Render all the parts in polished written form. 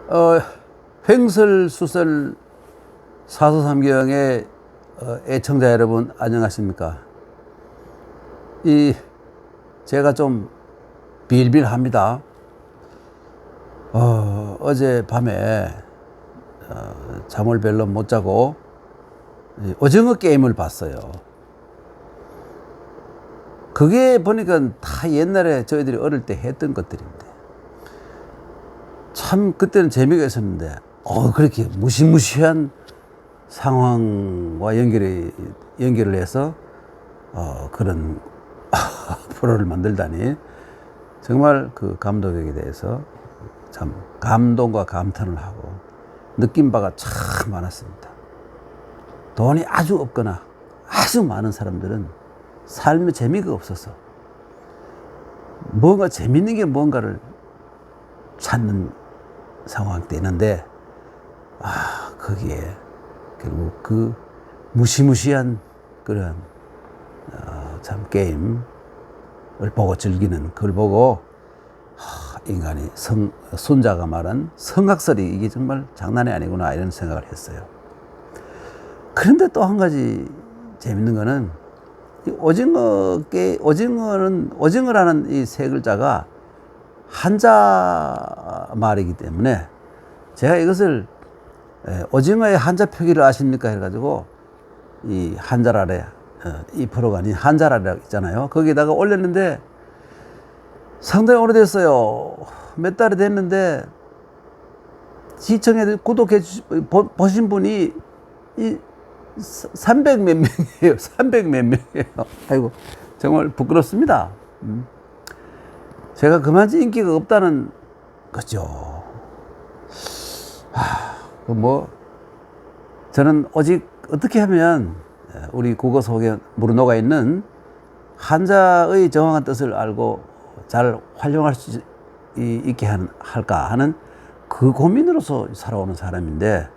어, 횡설수설 사서삼경의 애청자 여러분 안녕하십니까? 제가 좀 빌빌합니다. 어제 밤에 잠을 별로 못 자고 오징어 게임을 봤어요. 그게 보니까 다 옛날에 저희들이 어릴 때 했던 것들인데 참 그때는 재미가 있었는데 그렇게 무시무시한 상황과 연결을 해서 그런 프로를 만들다니 정말 그 감독에게 대해서 참 감동과 감탄을 하고 느낀 바가 참 많았습니다. 돈이 아주 없거나 아주 많은 사람들은 삶에 재미가 없어서 뭔가 재밌는 게 뭔가를 찾는 상황이 되는데 거기에 결국 그 무시무시한 그런 참 게임을 보고 즐기는 그걸 보고 인간이 손자가 말한 성악설이 이게 정말 장난이 아니구나 이런 생각을 했어요. 그런데 또 한 가지 재밌는 거는 이 오징어라는 이 세 글자가 한자 말이기 때문에 제가 이것을 오징어의 한자 표기를 아십니까 해가지고 이 한자랄에 이 프로가 아닌 한자랄이라고 있잖아요. 거기에다가 올렸는데 상당히 오래됐어요. 몇 달이 됐는데 시청에 구독해 보신 분이 300 몇 명이에요. 300 몇 명이에요. 아이고 정말 부끄럽습니다. 제가 그만치 인기가 없다는 거죠. 저는 오직 어떻게 하면 우리 국어 속에 무르녹아 있는 한자의 정확한 뜻을 알고 잘 활용할 수 있게 할까 하는 그 고민으로서 살아오는 사람인데,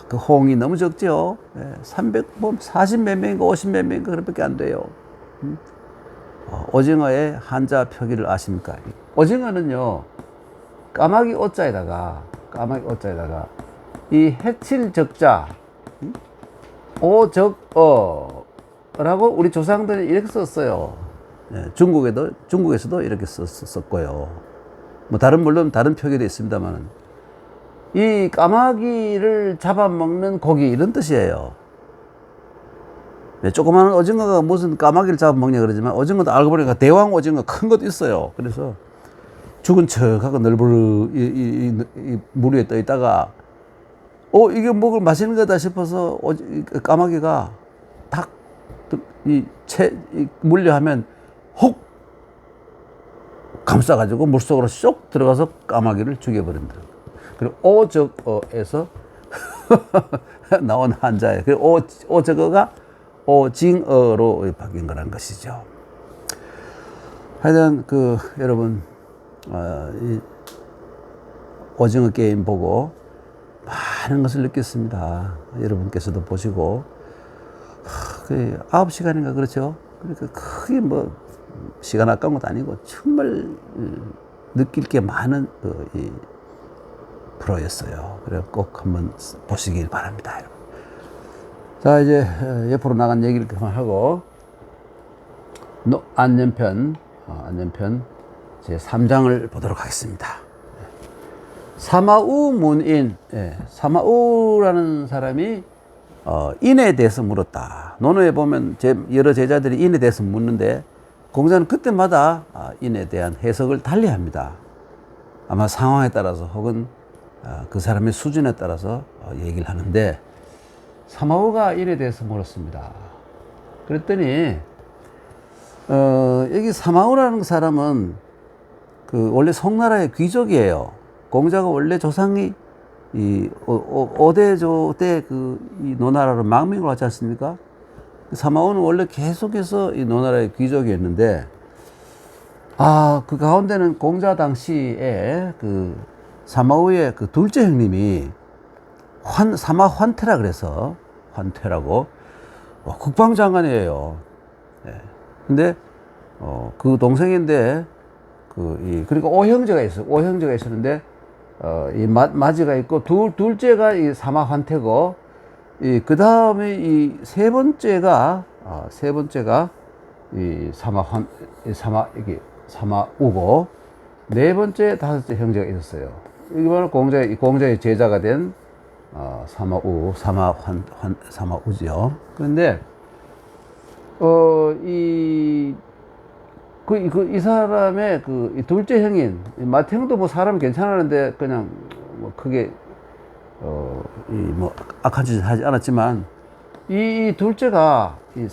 그 호응이 너무 적죠. 40 몇 명인가 50 몇 명인가 그렇게밖에 안 돼요. 오징어의 한자 표기를 아십니까? 오징어는요, 까마귀 오자에다가 이 해칠 적자, 오적어라고 우리 조상들이 이렇게 썼어요. 중국에서도 이렇게 썼고요. 물론 다른 표기도 있습니다만, 이 까마귀를 잡아먹는 고기 이런 뜻이에요. 조그마한 오징어가 무슨 까마귀를 잡아먹냐 그러지만 오징어도 알고 보니까 대왕 오징어 큰 것도 있어요. 그래서 죽은 척하고 널브르 이 물 위에 떠 있다가 이게 먹을 맛있는 거다 싶어서 까마귀가 탁 물려하면 혹 감싸가지고 물속으로 쏙 들어가서 까마귀를 죽여버린다. 그리고 오적어에서 나온 한자예요. 그리고 오적어가 오징어로 바뀐 거라는 것이죠. 하여튼 여러분 이 오징어 게임 보고 많은 것을 느꼈습니다. 여러분께서도 보시고 9시간인가 그렇죠. 그러니까 크게 시간 아까운 것도 아니고 정말 느낄 게 많은 이 프로였어요. 그래서 꼭 한번 보시길 바랍니다, 여러분. 자, 이제 옆으로 나간 얘기를 그만하고 안전편 제 3장을 보도록 하겠습니다. 사마우 문인, 사마우라는 사람이 인에 대해서 물었다. 논어에 보면 여러 제자들이 인에 대해서 묻는데 공자는 그때마다 인에 대한 해석을 달리합니다. 아마 상황에 따라서 혹은 그 사람의 수준에 따라서 얘기를 하는데, 사마우가 인에 대해서 물었습니다. 그랬더니 여기 사마우라는 사람은 원래 송나라의 귀족이에요. 공자가 원래 조상이 이 오대조 때 이 노나라로 망명을 왔지 않습니까? 사마우는 원래 계속해서 이 노나라의 귀족이었는데, 그 가운데는 공자 당시에 사마우의 둘째 형님이 사마 환태라 그래서 환태라고 국방장관이에요. 근데 그 동생인데 그리고 오형제가 있었는데 이 마지가 있고, 둘째가 이 사마환태고, 그 다음에 이 세 번째가 이 이게 사마우고, 네 번째, 다섯째 형제가 있었어요. 이게 바로 공자의 제자가 된, 사마우지요. 그런데, 이 사람의 이 둘째 형인, 마태형도 뭐 사람 괜찮았는데, 그냥 뭐 크게, 악한 짓을 하지 않았지만, 이 둘째가, 이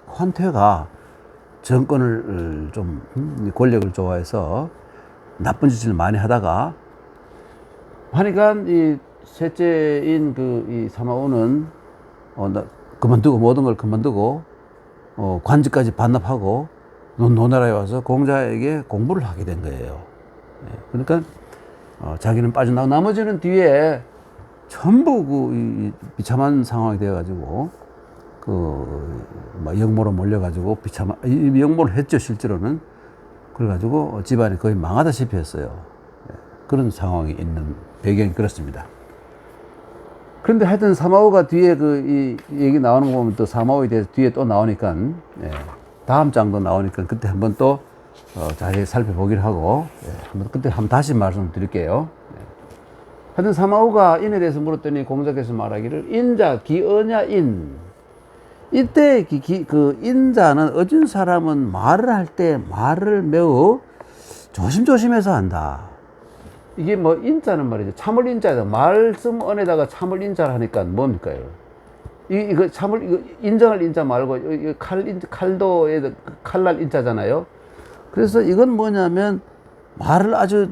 환태가 정권을 좀, 권력을 좋아해서 나쁜 짓을 많이 하다가, 하니까 이 셋째인 이 사마우는, 모든 걸 그만두고, 관직까지 반납하고, 노나라에 와서 공자에게 공부를 하게 된 거예요. 그러니까, 자기는 빠져나가고, 나머지는 뒤에 전부 이 비참한 상황이 되어가지고, 역모로 몰려가지고, 역모를 했죠, 실제로는. 그래가지고 집안이 거의 망하다시피 했어요. 그런 상황이 있는 배경이 그렇습니다. 그런데 하여튼 사마오가 뒤에 이 얘기 나오는 거 보면 또 사마오에 대해서 뒤에 또 나오니까, 다음 장도 나오니까 그때 한번 또 자세히 살펴보기로 하고, 그때 한번 다시 말씀드릴게요. 하여튼 사마오가 인에 대해서 물었더니 공자께서 말하기를 인자 기어냐 인. 이때 그 인자는 어진 사람은 말을 할 때 말을 매우 조심조심해서 한다. 이게 뭐 인자는 말이죠. 참을 인자다. 말씀 언에다가 참을 인자를 하니까 뭡니까? 이거 인정할 인자 말고 칼도에 칼날 인자잖아요. 그래서 이건 뭐냐면 말을 아주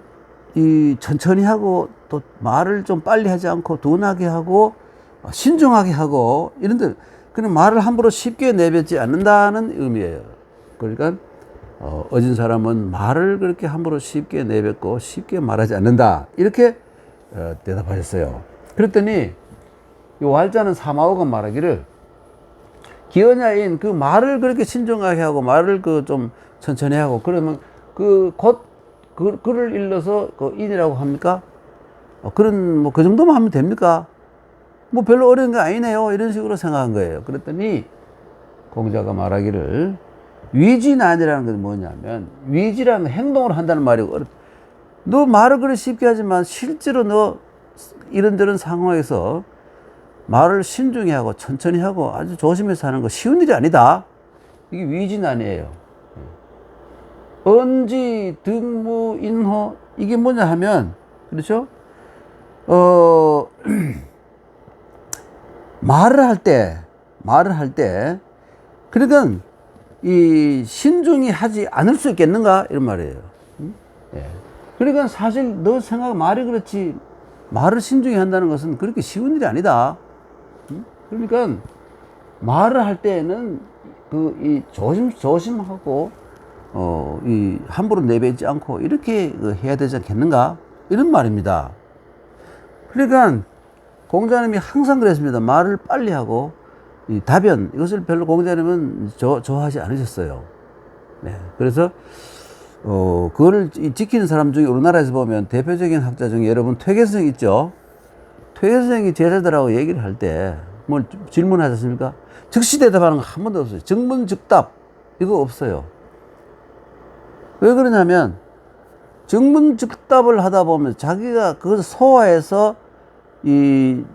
천천히 하고 또 말을 좀 빨리 하지 않고 둔하게 하고 신중하게 하고 이런데 그냥 말을 함부로 쉽게 내뱉지 않는다는 의미예요. 그러니까 어진 사람은 말을 그렇게 함부로 쉽게 내뱉고 쉽게 말하지 않는다. 이렇게 대답하셨어요. 그랬더니 이 왈자는 사마오가 말하기를 기어냐인 그 말을 그렇게 신중하게 하고 말을 좀 천천히 하고 그러면 곧 글을 일러서 인이라고 합니까? 그런 뭐 그 정도만 하면 됩니까? 뭐 별로 어려운 게 아니네요. 이런 식으로 생각한 거예요. 그랬더니 공자가 말하기를 위진안이라는 것은 뭐냐면 위지라는 행동을 한다는 말이고 너 말을 그렇게 쉽게 하지만 실제로 너 이런저런 상황에서 말을 신중히 하고 천천히 하고 아주 조심해서 하는 거 쉬운 일이 아니다. 이게 위진안이에요. 언지 등무 인호 이게 뭐냐 하면 그렇죠? 말을 할 때 그러니까 이 신중히 하지 않을 수 있겠는가 이런 말이에요. 그러니까 사실 너 말이 그렇지 말을 신중히 한다는 것은 그렇게 쉬운 일이 아니다. 그러니까 말을 할 때에는 이 조심하고 이 함부로 내뱉지 않고 이렇게 해야 되지 않겠는가 이런 말입니다. 그러니까 공자님이 항상 그랬습니다. 말을 빨리 하고 이 답변 이것을 별로 공자님은 좋아하지 않으셨어요. 그래서 그거를 지키는 사람 중에 우리나라에서 보면 대표적인 학자 중에 여러분 퇴계성 있죠. 퇴계성이 제자들하고 얘기를 할 때 뭘 질문하지 않습니까? 즉시 대답하는 거 한 번도 없어요. 즉문즉답 이거 없어요. 왜 그러냐면 즉문즉답을 하다 보면 자기가 그것을 소화해서 그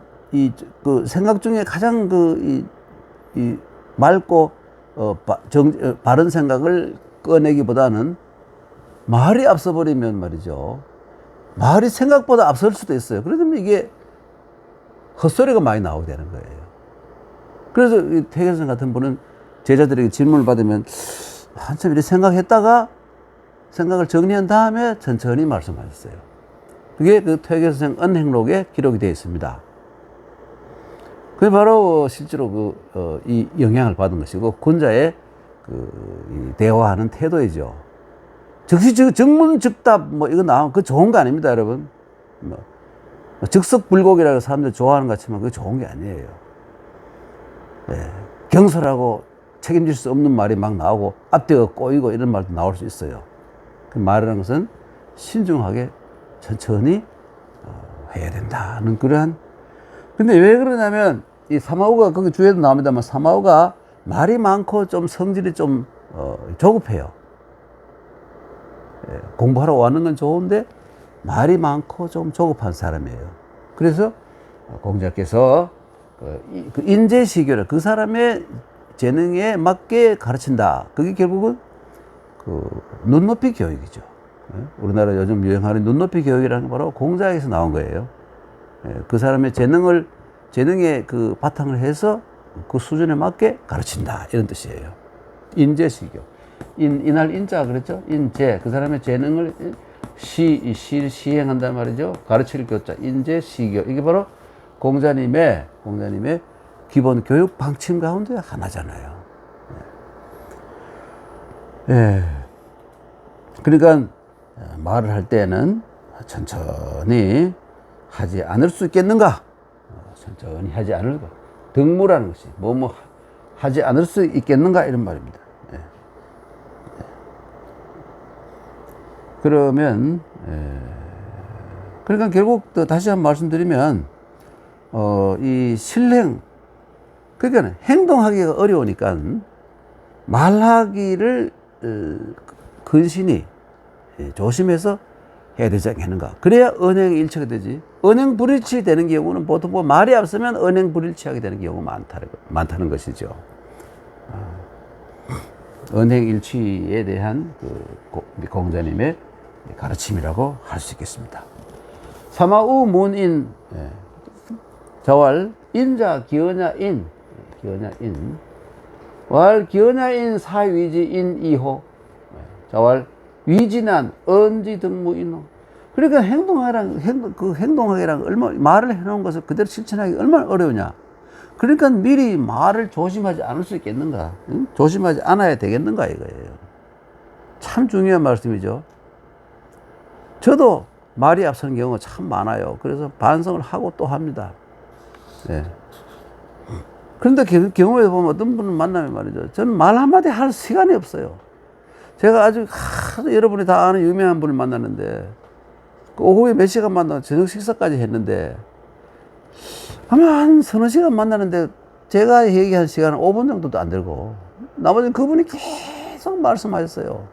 생각 중에 가장 이 맑고 바른 생각을 꺼내기보다는 말이 앞서버리면 말이죠. 말이 생각보다 앞설 수도 있어요. 그러면 이게 헛소리가 많이 나오게 되는 거예요. 그래서 이 퇴계선 같은 분은 제자들에게 질문을 받으면 한참 이렇게 생각했다가 생각을 정리한 다음에 천천히 말씀하셨어요. 그게 그 퇴계선 언행록에 기록이 되어 있습니다. 그게 바로 실제로 이 영향을 받은 것이고 군자의 이 대화하는 태도이죠. 즉시 즉문즉답 뭐 이거 나오면 그거 좋은 거 아닙니다, 여러분. 즉석불곡이라고 사람들이 좋아하는 것 같지만 그게 좋은 게 아니에요. 경솔하고 책임질 수 없는 말이 막 나오고 앞뒤가 꼬이고 이런 말도 나올 수 있어요. 그 말이라는 것은 신중하게 천천히 해야 된다는 그러한. 근데 왜 그러냐면 이 사마우가 거기 주에도 나옵니다만 사마우가 말이 많고 좀 성질이 좀 조급해요. 예, 공부하러 왔는 건 좋은데 말이 많고 좀 조급한 사람이에요. 그래서 공자께서 그 인재시교를 그 사람의 재능에 맞게 가르친다. 그게 결국은 그 눈높이 교육이죠. 예? 우리나라 요즘 유행하는 눈높이 교육이라는 게 바로 공자에서 나온 거예요. 예, 그 사람의 재능에 그 바탕을 해서 그 수준에 맞게 가르친다. 이런 뜻이에요. 인재시교. 인할 인자 그랬죠? 인재. 그 사람의 재능을 시행한단 말이죠. 가르칠 교자. 인재시교. 이게 바로 공자님의 기본 교육 방침 가운데 하나잖아요. 예. 그러니까 말을 할 때는 천천히 하지 않을 수 있겠는가? 천천히 하지 않을까? 등무라는 것이 뭐 하지 않을 수 있겠는가? 이런 말입니다. 예. 그러면 그러니까 결국 또 다시 한번 말씀드리면 이 실행 그러니까 행동하기가 어려우니까 말하기를 근신히 조심해서 해야 되지 않겠는가. 그래야 언행이 일치가 되지. 언행 불일치 되는 경우는 보통 뭐 말이 앞서면 언행 불일치하게 되는 경우가 많다는 것이죠. 언행 일치에 대한 그 공자님의 가르침이라고 할 수 있겠습니다. 사마우 문인 자왈 인자 기어냐인 왈 기어냐인 사위지인 이호 자왈 위진한 언지 등무인호. 그러니까 행동하기랑 얼마나 말을 해놓은 것을 그대로 실천하기 얼마나 어려우냐. 그러니까 미리 말을 조심하지 않을 수 있겠는가? 응? 조심하지 않아야 되겠는가 이거예요. 참 중요한 말씀이죠. 저도 말이 앞서는 경우가 참 많아요. 그래서 반성을 하고 또 합니다. 네. 그런데 경우에 보면 어떤 분을 만나면 말이죠. 저는 말 한마디 할 시간이 없어요. 제가 아주 여러분이 다 아는 유명한 분을 만났는데 그 오후에 몇 시간 만나고 저녁 식사까지 했는데 아마 한 서너 시간 만나는데 제가 얘기한 시간은 5분 정도도 안 되고 나머지는 그분이 계속 말씀하셨어요.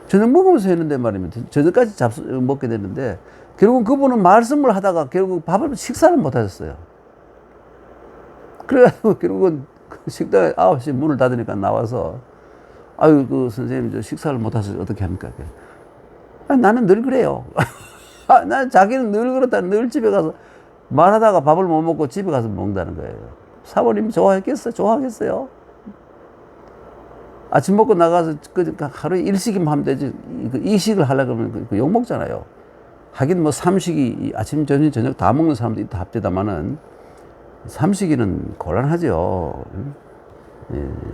저녁 먹으면서 했는데 말입니다. 저녁까지 먹게 됐는데 결국 그분은 말씀을 하다가 결국 식사를 못 하셨어요. 그래가지고 결국은 그 식당에 9시 문을 닫으니까 나와서 아유, 그 선생님 저 식사를 못 하셔서 어떻게 합니까? 나는 늘 그래요. 난 자기는 늘 그렇다. 늘 집에 가서 말하다가 밥을 못 먹고 집에 가서 먹는다는 거예요. 사모님 좋아하겠어요? 아침 먹고 나가서 하루에 일식이면 하면 되지. 이식을 하려고 그러면 욕 먹잖아요. 하긴 뭐 삼식이 아침, 점심, 저녁 다 먹는 사람도 있다 합디다마는 삼식이는 곤란하죠.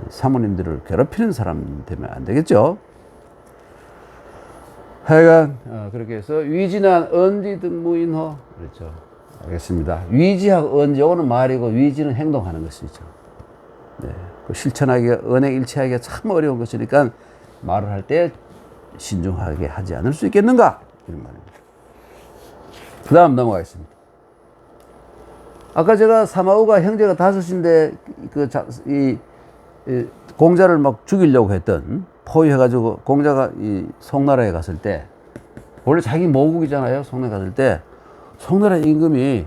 사모님들을 괴롭히는 사람 되면 안 되겠죠. 하여간 그렇게 해서 위진한 언지 등무인호 그렇죠. 알겠습니다. 위지하고 언지하고는 말이고 위지는 행동하는 것이죠. 네. 그 실천하기가 언행 일치하기가 참 어려운 것이니까 말을 할 때 신중하게 하지 않을 수 있겠는가 이런 말입니다. 그 다음 넘어가겠습니다. 아까 제가 사마우가 형제가 5인데 공자를 막 죽이려고 했던 포위해가지고 공자가 이 송나라에 갔을 때 원래 자기 모국이잖아요. 송나라에 갔을 때 송나라 임금이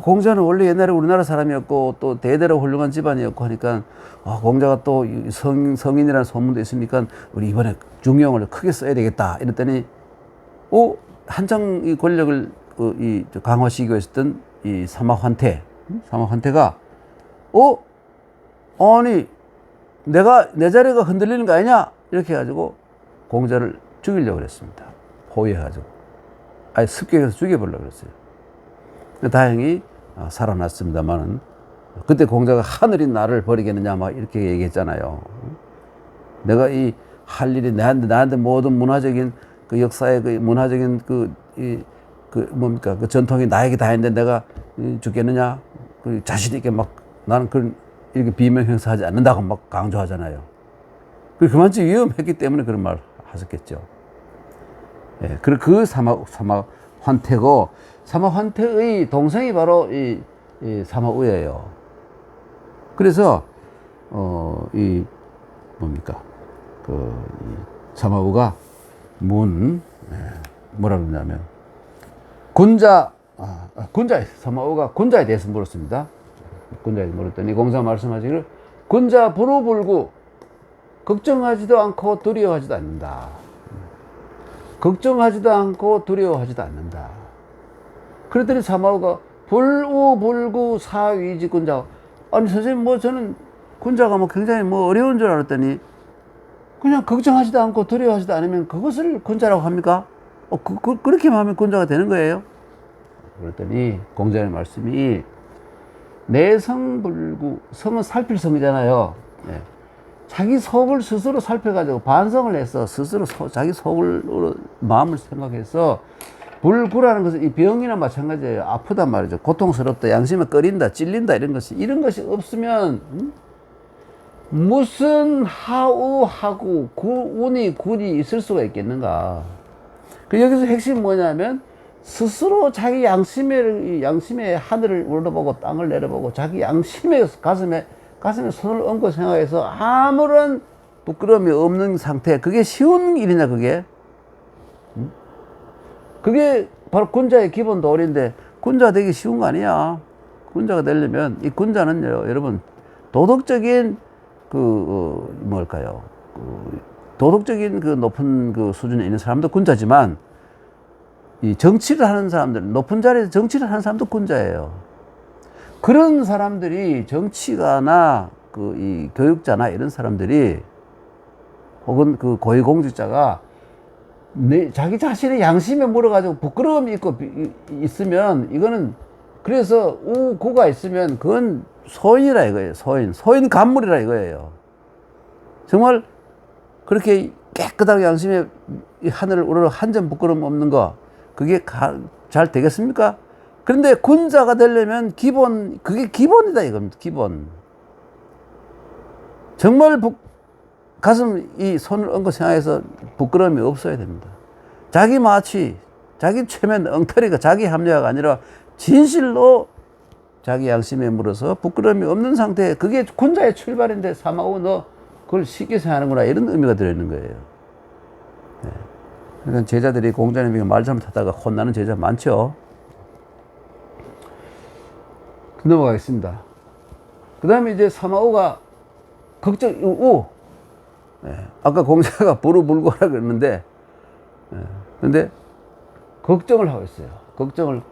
공자는 원래 옛날에 우리나라 사람이었고 또 대대로 훌륭한 집안이었고 하니까 공자가 또 성인이라는 소문도 있으니까 우리 이번에 중용을 크게 써야 되겠다 이랬더니 한창 이 권력을 강화시키고 있었던 이 사마환태가 아니 내가 내 자리가 흔들리는 거 아니냐 이렇게 해가지고 공자를 죽이려고 그랬습니다. 포위해가지고 아예 습격해서 죽여보려고 그랬어요. 다행히 살아났습니다만은 그때 공자가 하늘이 나를 버리겠느냐 막 이렇게 얘기했잖아요. 내가 이 할 일이 나한테 모든 문화적인 그 역사의 그 문화적인 그 전통이 나에게 다 있는데 내가 죽겠느냐 그 자신 있게 막 나는 이렇게 비명 행사하지 않는다고 막 강조하잖아요. 그만큼 위험했기 때문에 그런 말 하셨겠죠. 예, 그 사마 환태고, 사마 환태의 동생이 바로 이 사마우예요. 그래서 이 뭡니까 이 사마우가 뭐라 그러냐면 사마우가 군자에 대해서 물었습니다. 군자에 물었더니 공자 말씀하시기를 군자 불우불구 걱정하지도 않고 두려워하지도 않는다. 걱정하지도 않고 두려워하지도 않는다. 그랬더니 사마우가 불우불구 사위지 군자. 아니 선생님 저는 군자가 굉장히 어려운 줄 알았더니 그냥 걱정하지도 않고 두려워하지도 않으면 그것을 군자라고 합니까? 그렇게 하면 군자가 되는 거예요? 그랬더니 공자의 말씀이 내성불구, 성은 살필 성이잖아요. 네. 자기 속을 스스로 살펴가지고 반성을 해서 스스로 자기 속을 마음을 생각해서 불구라는 것은 이 병이나 마찬가지예요. 아프단 말이죠. 고통스럽다, 양심에 꺼린다, 찔린다 이런 것이 없으면 무슨 하우하고 군이 있을 수가 있겠는가. 여기서 핵심이 뭐냐면 스스로 자기 양심의 하늘을 올려보고 땅을 내려보고 자기 양심의 가슴에 손을 얹고 생각해서 아무런 부끄러움이 없는 상태. 그게 쉬운 일이냐 그게? 그게 바로 군자의 기본 도리인데 군자 되기 쉬운 거 아니야. 군자가 되려면 이 군자는요 여러분 도덕적인 도덕적인 높은 수준에 있는 사람도 군자지만 이 정치를 하는 사람들, 높은 자리에서 정치를 하는 사람도 군자예요. 그런 사람들이 정치가나 이 교육자나 이런 사람들이 혹은 고위공직자가 자기 자신의 양심에 물어가지고 부끄러움이 있으면 이거는 그래서 우고가 있으면 그건 소인이라 이거예요. 소인 간물이라 이거예요. 정말 그렇게 깨끗하게 양심의 하늘을 우러러 한 점 부끄러움 없는 거 그게 잘 되겠습니까? 그런데 군자가 되려면 그게 기본이다 이겁니다. 기본. 정말 가슴 손을 얹고 생각해서 부끄러움이 없어야 됩니다. 자기 마취, 자기 최면 엉터리가 자기 합리화가 아니라 진실로 자기 양심에 물어서 부끄러움이 없는 상태, 그게 군자의 출발인데 사마우 너 그걸 쉽게 생각하는구나 이런 의미가 들어있는 거예요. 네. 그러니까 제자들이 공자님에게 말 잘못하다가 혼나는 제자 많죠. 넘어가겠습니다. 그 다음에 이제 사마우가 네. 아까 공자가 불우불고하라 그랬는데 근데 걱정을 하고 있어요.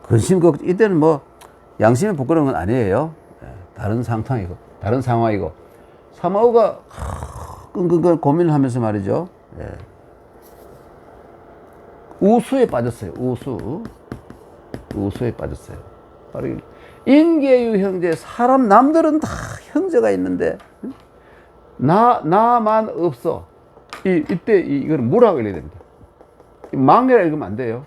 근심 걱정. 이때는 양심에 부끄러운 건 아니에요. 다른 상황이고. 사마우가 끙끙 고민을 하면서 말이죠. 우수에 빠졌어요. 우수에 빠졌어요. 바로 인계유 형제, 남들은 다 형제가 있는데 나만 없어. 이때 이거는 뭐라고 읽어야 됩니다. 망례라 읽으면 안 돼요.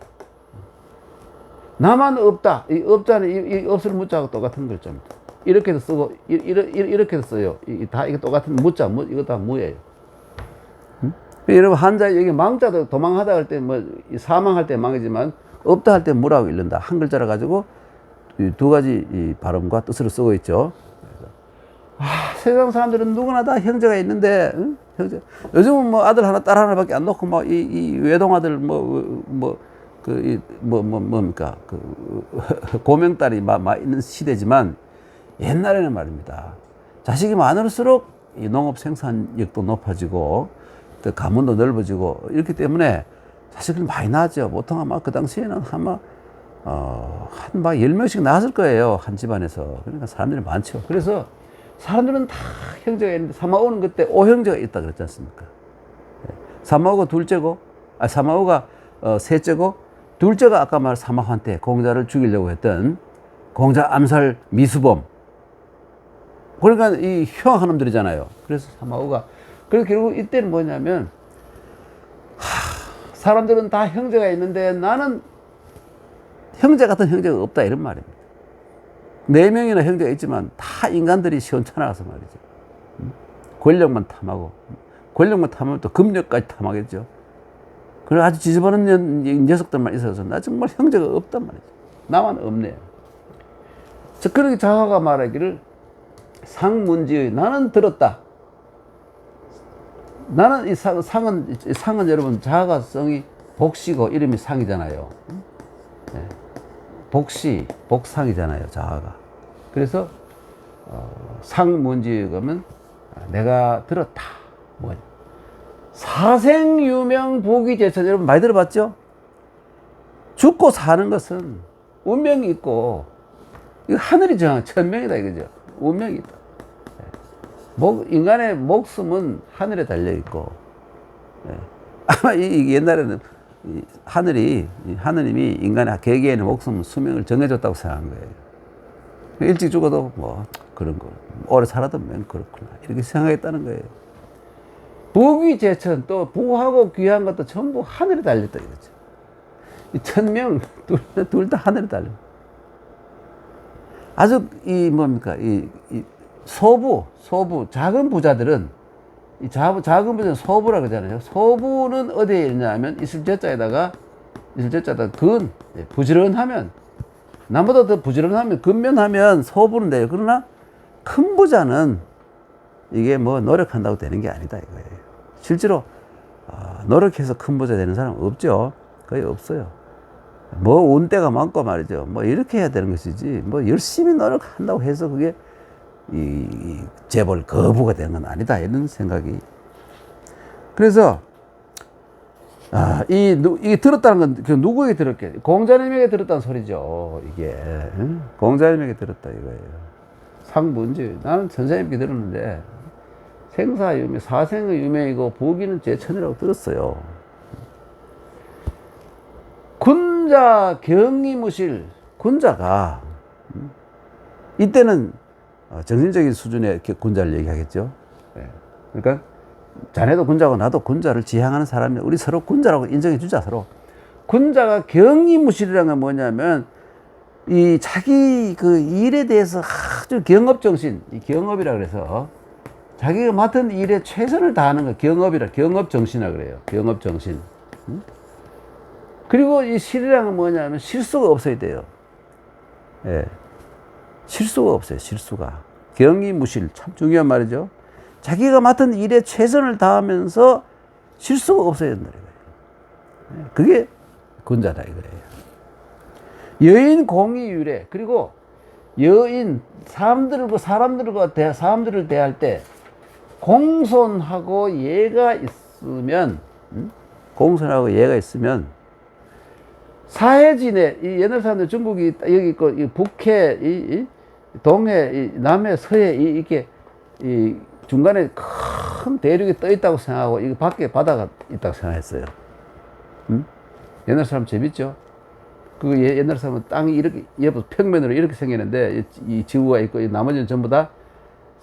나만 없다. 이 없다는 이 없을 무자하고 똑같은 글자입니다. 이렇게도 쓰고 이렇게도 써요. 다 이게 똑같은 무자, 이거 다 무예요. 여러분 한자 여기 망자도 도망하다 할 때 사망할 때 망이지만 없다 할 때 무라고 읽는다. 한 글자라 가지고 이 두 가지 이 발음과 뜻으로 쓰고 있죠. 세상 사람들은 누구나 다 형제가 있는데 형제. 요즘은 아들 하나 딸 하나밖에 안 놓고 이 외동아들 뭡니까 고명딸이 있는 시대지만 옛날에는 말입니다. 자식이 많을수록 이 농업 생산력도 높아지고 또 가문도 넓어지고 이렇기 때문에 자식을 많이 낳았죠. 보통 아마 그 당시에는 아마 한 10명씩 낳았을 거예요. 한 집안에서. 그러니까 사람들이 많죠. 그래서 사람들은 다 형제가 있는데 사마우는 그때 5형제가 있다 그랬지 않습니까? 사마우가 둘째고, 사마우가 셋째고, 둘째가 아까 말 사마환태, 공자를 죽이려고 했던 공자 암살 미수범. 그러니까 이 흉악한 놈들이잖아요. 그래서 사마우가, 그래서 결국 이때는 뭐냐면, 사람들은 다 형제가 있는데 나는 형제 같은 형제가 없다 이런 말입니다. 4명이나 형제가 있지만 다 인간들이 시원찮아서 말이죠. 권력만 탐하고, 권력만 탐하면 또 금력까지 탐하겠죠. 그래 아주 지저분한 녀석들만 있어서 나 정말 형제가 없단 말이죠. 나만 없네요. 저 그렇게 자화가 말하기를 상문지의 나는 들었다. 나는 이 상은 여러분 자화가성이 복시고 이름이 상이잖아요. 네. 복상이잖아요, 자화가. 그래서 상문지의 그러면 내가 들었다. 뭐냐? 사생유명 보기제천 여러분 많이 들어봤죠? 죽고 사는 것은 운명이 있고 이거 하늘이 정한 천명이다 이거죠. 운명이 있다. 인간의 목숨은 하늘에 달려 있고 아마 옛날에는 하느님이 인간의 개개인의 목숨 수명을 정해줬다고 생각한 거예요. 일찍 죽어도 뭐 그런 거 오래 살아도 그렇구나 이렇게 생각했다는 거예요. 부귀제천 또 부하고 귀한 것도 전부 하늘에 달렸다 이거죠. 이 천명 둘 다 하늘에 달려. 아주 뭡니까 소부 작은 부자들은 작은 부자는 소부라 그러잖아요. 소부는 어디에 있냐면 이슬제자에다가 부지런하면 남보다 더 부지런하면 근면하면 소부는 돼요. 그러나 큰 부자는 이게 뭐 노력한다고 되는 게 아니다 이거예요. 실제로 노력해서 큰 부자 되는 사람 없죠. 거의 없어요. 뭐 운때가 많고 말이죠. 뭐 이렇게 해야 되는 것이지 뭐 열심히 노력한다고 해서 그게 재벌 거부가 되는 건 아니다 이런 생각이. 그래서 이게 들었다는 건 누구에게 들었게? 공자님에게 들었다는 소리죠. 이게 공자님에게 들었다 이거예요. 상문지 나는 선생님께 들었는데 생사유명 사생의 유명이고 부귀는 제천이라고 들었어요. 군자 경이무실 군자가 이때는 정신적인 수준의 군자를 얘기하겠죠. 그러니까 자네도 군자고 나도 군자를 지향하는 사람이 우리 서로 군자라고 인정해 주자 서로. 군자가 경이무실이라는 건 뭐냐면 이 자기 그 일에 대해서 아주 경업정신, 이 경업이라 그래서 자기가 맡은 일에 최선을 다하는 거 경업정신이라 그래요. 경업정신. 그리고 이 실이라는 건 뭐냐면 실수가 없어야 돼요. 예. 실수가 없어요, 실수가. 경이무실, 참 중요한 말이죠. 자기가 맡은 일에 최선을 다하면서 실수가 없어야 된다, 이거예요. 그게 군자다, 이거예요. 여인 공의유래. 그리고 여인, 사람들을 대할 때 공손하고 예가 있으면, 사해진에, 이 옛날 사람들 중국이 여기 있고, 이 북해, 동해, 남해, 서해, 이렇게, 중간에 큰 대륙이 떠 있다고 생각하고, 이거 밖에 바다가 있다고 생각했어요. 옛날 사람 재밌죠? 옛날 사람은 땅이 이렇게, 평면으로 이렇게 생기는데, 이 지구가 있고, 나머지는 전부 다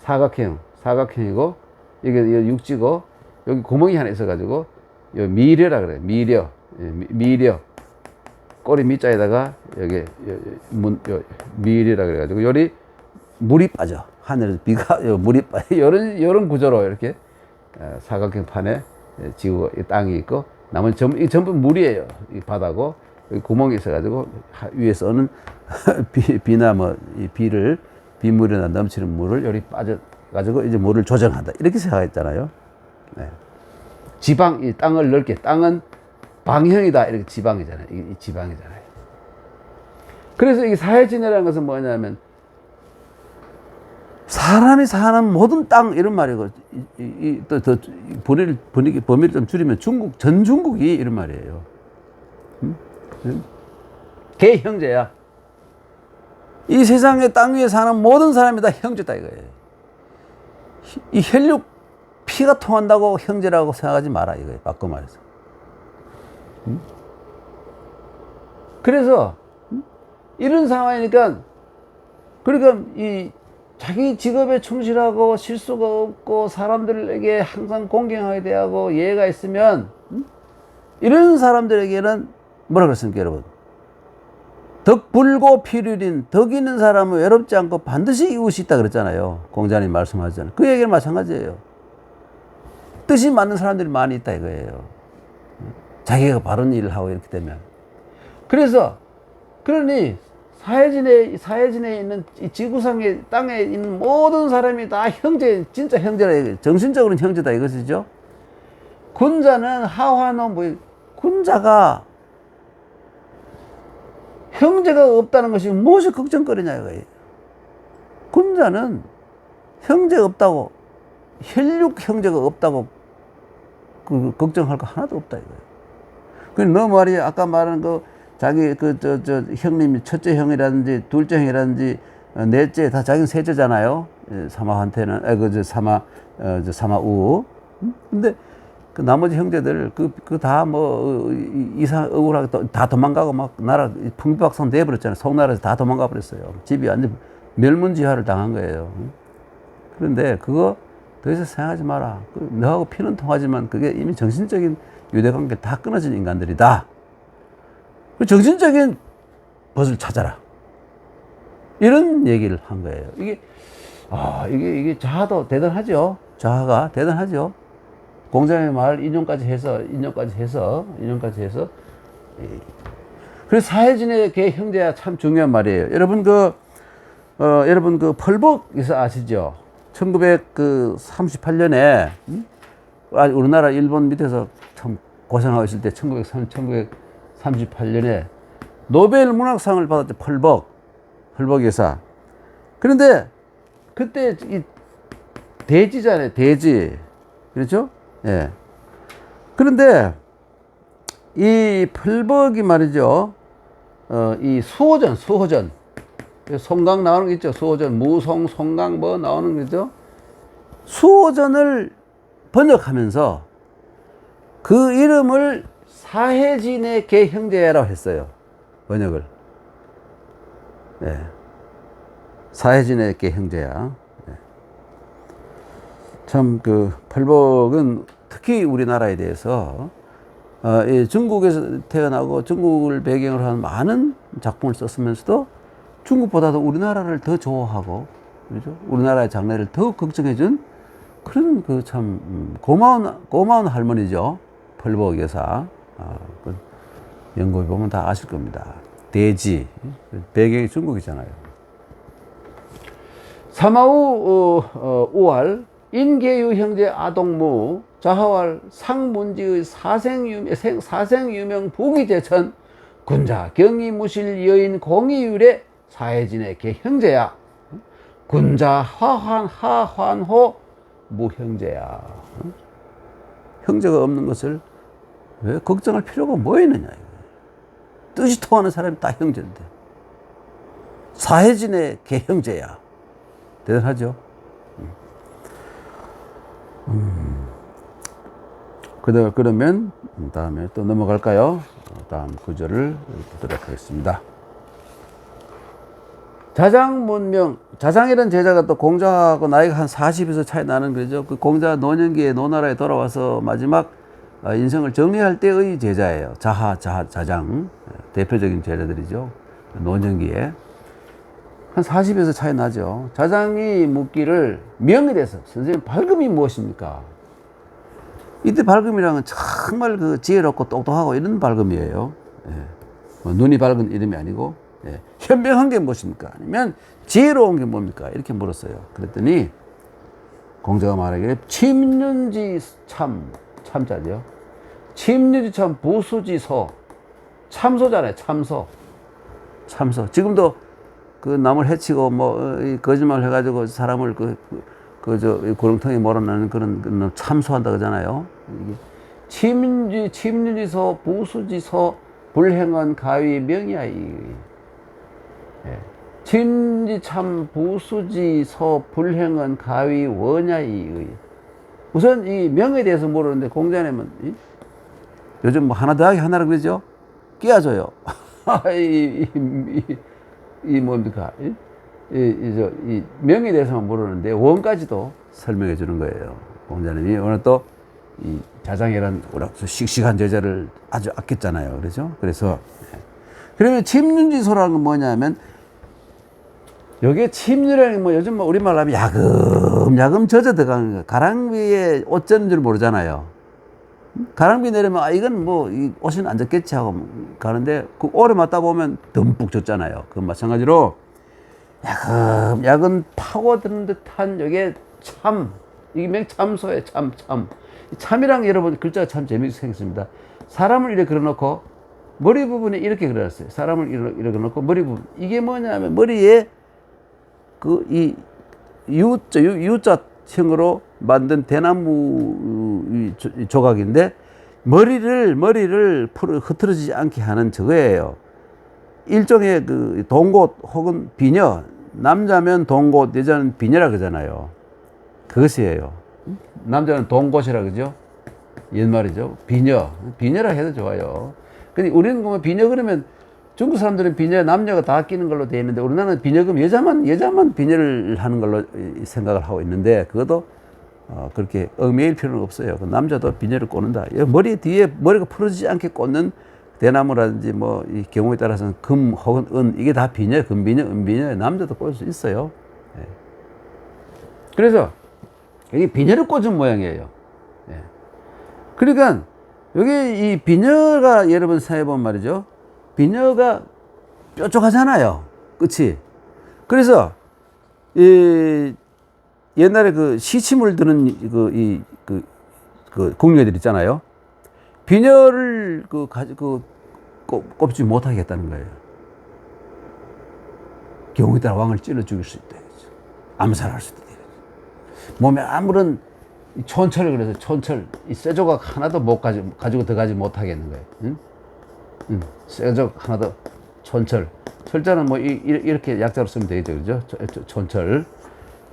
사각형이고, 이게 육지고, 여기 구멍이 하나 있어가지고, 미려라 그래요. 미려. 꼬리 밑자에다가 여기 미리라 그래가지고 요리 물이 빠져 하늘에서 물이 빠져 요런 구조로 이렇게 사각형 판에 지구 땅이 있고 나머지 이 전부 물이에요. 이 바다고 여기 구멍이 있어가지고 위에서는 비나 이 비물이나 넘치는 물을 요리 빠져가지고 이제 물을 조정한다 이렇게 생각했잖아요. 네. 지방 이 땅을 넓게 땅은 방형이다. 이렇게 지방이잖아요. 이 지방이잖아요. 그래서 이게 사회진이라는 것은 뭐냐면, 사람이 사는 모든 땅, 이런 말이고, 더 범위를 좀 줄이면 전 중국이 이런 말이에요. 개형제야. 이 세상의 땅 위에 사는 모든 사람이 다 형제다, 이거예요. 이 혈육, 피가 통한다고 형제라고 생각하지 마라, 이거예요. 바꿔 말해서. 그래서 이런 상황이니까 그러니까 이 자기 직업에 충실하고 실수가 없고 사람들에게 항상 공경하게 대하고 예의가 있으면 이런 사람들에게는 뭐라 그랬습니까 여러분? 덕 불고 필유린 덕 있는 사람은 외롭지 않고 반드시 이웃이 있다 그랬잖아요. 공자님 말씀하셨잖아요. 그 얘기는 마찬가지예요. 뜻이 맞는 사람들이 많이 있다 이거예요. 자기가 바른 일을 하고 이렇게 되면. 그래서, 그러니, 사회진에 있는 이 지구상의 땅에 있는 모든 사람이 다 형제, 진짜 형제라, 정신적으로는 형제다 이것이죠. 군자는 하환호, 군자가 형제가 없다는 것이 무엇이 걱정거리냐 이거예요. 군자는 형제가 없다고, 혈육 형제가 없다고 걱정할 거 하나도 없다 이거예요. 그러니까 너 말이 아까 말한 자기 형님이 첫째 형이라든지 둘째 형이라든지 넷째 다 자기는 셋째잖아요. 사마한테는 사마우. 근데 그 나머지 형제들 다 이상 억울하게 다 도망가고 막 나라 풍비박산 돼버렸잖아요. 송나라에서 다 도망가 버렸어요. 집이 완전 멸문지화를 당한 거예요. 그런데 그거 더 이상 생각하지 마라. 너하고 피는 통하지만 그게 이미 정신적인 유대관계 다 끊어진 인간들이다. 정신적인 것을 찾아라. 이런 얘기를 한 거예요. 이게 자아도 대단하죠. 자아가 대단하죠. 공자의 말 인용까지 해서. 그래서 사회진의 개 형제야 참 중요한 말이에요. 여러분 펄벅 있어 아시죠? 1938년에 우리나라 일본 밑에서 참 고생하고 있을 때 1938년에 노벨 문학상을 받았죠. 펄벅 여사. 그런데 그때 이 대지잖아요. 대지. 그렇죠? 예. 그런데 이 펄벅이 말이죠. 이 수호전. 송강 나오는 거 있죠. 수호전, 무송, 송강 나오는 거죠. 수호전을 번역하면서 그 이름을 사해진의 개 형제라고 했어요. 번역을. 네. 사해진의 개 형제야. 네. 참 펄벅은 특히 우리나라에 대해서 중국에서 태어나고 중국을 배경으로 한 많은 작품을 썼으면서도 중국보다도 우리나라를 더 좋아하고, 그렇죠? 우리나라의 장래를 더 걱정해준 그런 참 고마운 할머니죠. 펄벅 여사. 연구해 보면 다 아실 겁니다. 대지. 배경이 중국이잖아요. 사마우 우알 인계유 형제 아동무 자하왈 상문지의 사생유명 부기제천 군자 경이무실 여인 공이율의 사해진의 개 형제야. 군자 하환호 무형제야. 형제가 없는 것을 왜 걱정할 필요가 뭐 있느냐. 뜻이 통하는 사람이 다 형제인데. 사해진의 개 형제야. 대단하죠. 그러면 다음에 또 넘어갈까요? 다음 구절을 보도록 하겠습니다. 자장문명, 자장이라는 제자가 또 공자하고 나이가 한 40에서 차이 나는 거죠. 그 공자 노년기에 노나라에 돌아와서 마지막 인생을 정리할 때의 제자예요. 자장. 대표적인 제자들이죠. 노년기에. 한 40에서 차이 나죠. 자장이 묻기를 명에 대해서 선생님 밝음이 무엇입니까? 이때 밝음이랑은 정말 지혜롭고 똑똑하고 이런 밝음이에요. 눈이 밝은 이름이 아니고. 현명한 게 무엇입니까? 아니면 지혜로운 게 뭡니까? 이렇게 물었어요. 그랬더니 공자가 말하기를 침륜지 참자죠. 침륜지 참 부수지소. 참소잖아요. 참소. 지금도 남을 해치고 거짓말 해가지고 사람을 구렁텅이 몰아넣는 그런 참소한다 그러잖아요. 침륜지소 부수지소 불행한 가위 명이야. 침지 참 부수지서 불행은 가위 원야이. 우선 이 명에 대해서 모르는데 공자님은 요즘 하나 더하기 하나라 그러죠. 끼워줘요. 이 뭡니까? 이 명에 대해서만 모르는데 원까지도 설명해 주는 거예요. 공자님이 오늘 또 이 자장이란 씩씩한 제자를 아주 아꼈잖아요. 그렇죠? 그래서 그러면 침륜지소라는 건 뭐냐면 여기에 침륜이라는 게 요즘 우리말로 하면 야금 젖어 들어가는 거예요. 가랑비에 옷 젖는 줄 모르잖아요. 가랑비 내리면 아 이건 뭐 이 옷은 안 젖겠지 하고 가는데 그 오래 맞다 보면 듬뿍 젖잖아요. 그 마찬가지로 야근 파고드는 듯한 이게 참 이게 맹 참소예요. 참. 참이랑 여러분 글자가 참 재미있게 생겼습니다. 사람을 이렇게 그려놓고 머리 부분에 이렇게 그려놨어요. 사람을 이렇게 그려놓고 머리 부분 이게 뭐냐면 머리에 그 이 U자형으로 만든 대나무 이 조각인데 머리를 흐트러지지 않게 하는 저거예요. 일종의 그 동곳 혹은 비녀, 남자면 동곳, 여자는 비녀라 그러잖아요. 그것이에요. 남자는 동곳이라 그러죠. 옛말이죠. 비녀라 해도 좋아요. 근데 우리는 보면 비녀 그러면 중국 사람들은 비녀 남녀가 다 끼는 걸로 되어 있는데 우리나라는 비녀 그러면 여자만 비녀를 하는 걸로 생각을 하고 있는데 그것도 그렇게 얽매일 필요는 없어요. 그 남자도 비녀를 꽂는다. 머리 뒤에 머리가 풀어지지 않게 꽂는 대나무라든지 뭐 이 경우에 따라서는 금 혹은 은 이게 다 비녀, 금비녀, 은비녀 남자도 꽂을 수 있어요. 예. 그래서 여기 비녀를 꽂은 모양이에요. 예. 그러니까 여기 이 비녀가 여러분 생각해보면 말이죠. 비녀가 뾰족하잖아요. 그치? 그래서 이 옛날에 그 시침을 드는 그 궁녀들 있잖아요. 비녀를 꼽지 못하게 했다는 거예요. 경우에 따라 왕을 찔러 죽일 수 있다. 암살할 수도 있다. 몸에 아무런 촌철을 그래서 촌철, 이 쇠조각 하나도 가지고 들어가지 못하게 했는 거예요. 응? 쇠조각 하나도 촌철. 철자는 뭐 이렇게 약자로 쓰면 되겠죠. 그죠? 촌철.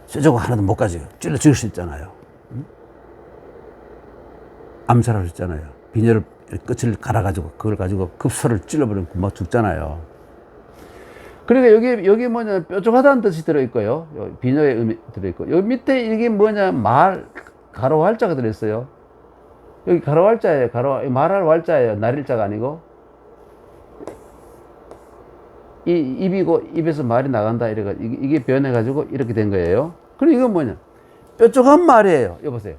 쇠조각 하나도 못 가지고 찔러 죽일 수 있잖아요. 응? 암살할 수 있잖아요. 비녀를 끝을 갈아가지고 그걸 가지고 급소를 찔러버리면 금방 죽잖아요. 그러니까 여기 뭐냐 뾰족하다는 뜻이 들어있고요. 비녀의 의미 들어있고 여기 밑에 이게 뭐냐 가로 활자가 들어있어요. 여기 가로 활자예요. 말할 활자예요. 날일자가 아니고 이 입이고 입에서 말이 나간다 이래가 이게 변해가지고 이렇게 된 거예요. 그리고 이건 뭐냐 뾰족한 말이에요. 여보세요.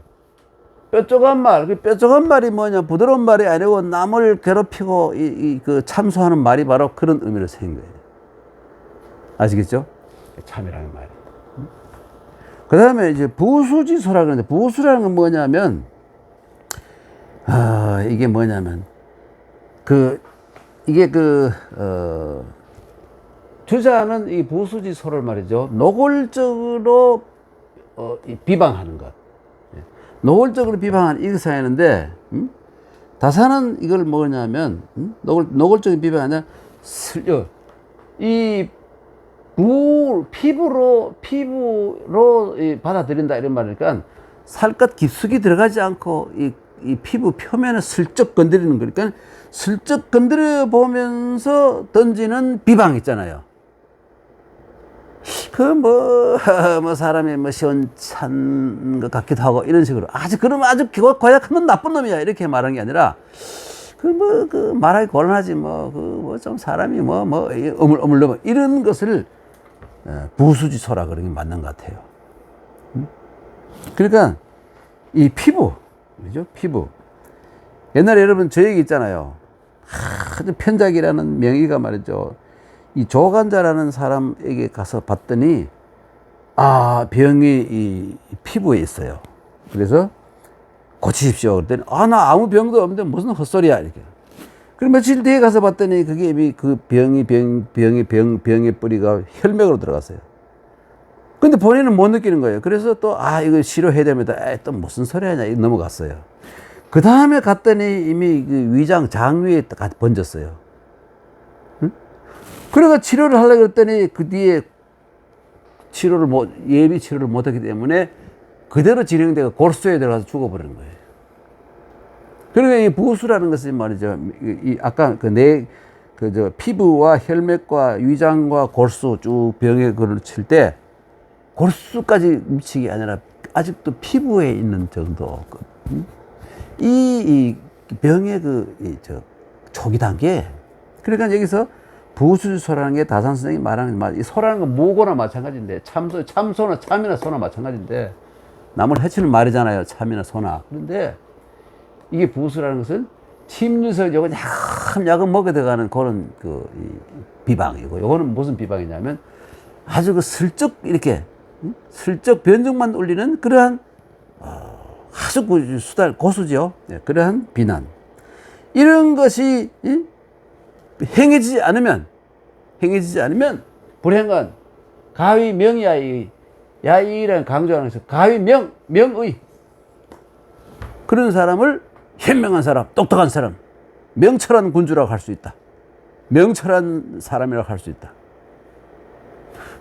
뾰족한 말, 그 뾰족한 말이 뭐냐 부드러운 말이 아니고 남을 괴롭히고 그 참소하는 말이 바로 그런 의미로 생긴 거예요. 아시겠죠? 참이라는 말. 그 다음에 이제 부수지소라 그러는데 부수라는 건 뭐냐면 이게 뭐냐면 주자는 이 부수지소를 말이죠. 노골적으로 비방하는 것. 노골적으로 비방하는 이것을 하는데 다사는 이걸 뭐냐면 노골적인 비방이 아니라 이 피부로 받아들인다 이런 말이니까 살갗 깊숙이 들어가지 않고 이 피부 표면을 슬쩍 건드리는 거니까 슬쩍 건드려 보면서 던지는 비방 있잖아요. 뭐 사람이 뭐 시원찬 것 같기도 하고 이런 식으로 그러면 아주 고약하면 나쁜 놈이야 이렇게 말하는 게 아니라 말하기 곤란하지 좀 사람이 어물어물 이런 것을 부수지소라 그러는 게 맞는 것 같아요. 그러니까 이 피부 그죠? 피부 옛날에 여러분 저 얘기 있잖아요. 아주 편작이라는 명의가 말이죠. 이 조간자라는 사람에게 가서 봤더니 병이 이 피부에 있어요. 그래서 고치십시오. 그랬더니 나 아무 병도 없는데 무슨 헛소리야 이렇게. 그럼 며칠 뒤에 가서 봤더니 그게 이미 그 병의 뿌리가 혈맥으로 들어갔어요. 근데 본인은 못 느끼는 거예요. 그래서 또 이거 치료해야 됩니다. 또 무슨 소리 하냐 이거 넘어갔어요. 그 다음에 갔더니 이미 그 위장 장위에 번졌어요. 그래가 치료를 하려고 했더니 그 뒤에 예비 치료를 못하기 때문에 그대로 진행되고 골수에 들어가서 죽어버리는 거예요. 그러니까 이 부수라는 것은 말이죠. 아까 피부와 혈맥과 위장과 골수 쭉 병에 그걸 칠 때 골수까지 미치기 아니라 아직도 피부에 있는 정도. 이 병의 초기 단계. 그러니까 여기서 부수소라는 게 다산 선생님이 말하는 말, 이 소라는 건 무고나 마찬가지인데, 참이나 소나 마찬가지인데, 남을 해치는 말이잖아요. 참이나 소나. 그런데 이게 부수라는 것은 침유설 요거 야금야금 먹어 들어가는 그런 이 비방이고, 요거는 무슨 비방이냐면 아주 그 슬쩍 이렇게 슬쩍 변종만 올리는 그러한 아주 수달 고수죠. 네, 그러한 비난. 이런 것이 행해지지 않으면 불행한 가위 명야의, 야의라는 강조하는 것은 가위 명의, 그런 사람을 현명한 사람, 똑똑한 사람, 명철한 군주라고 할 수 있다. 명철한 사람이라고 할 수 있다.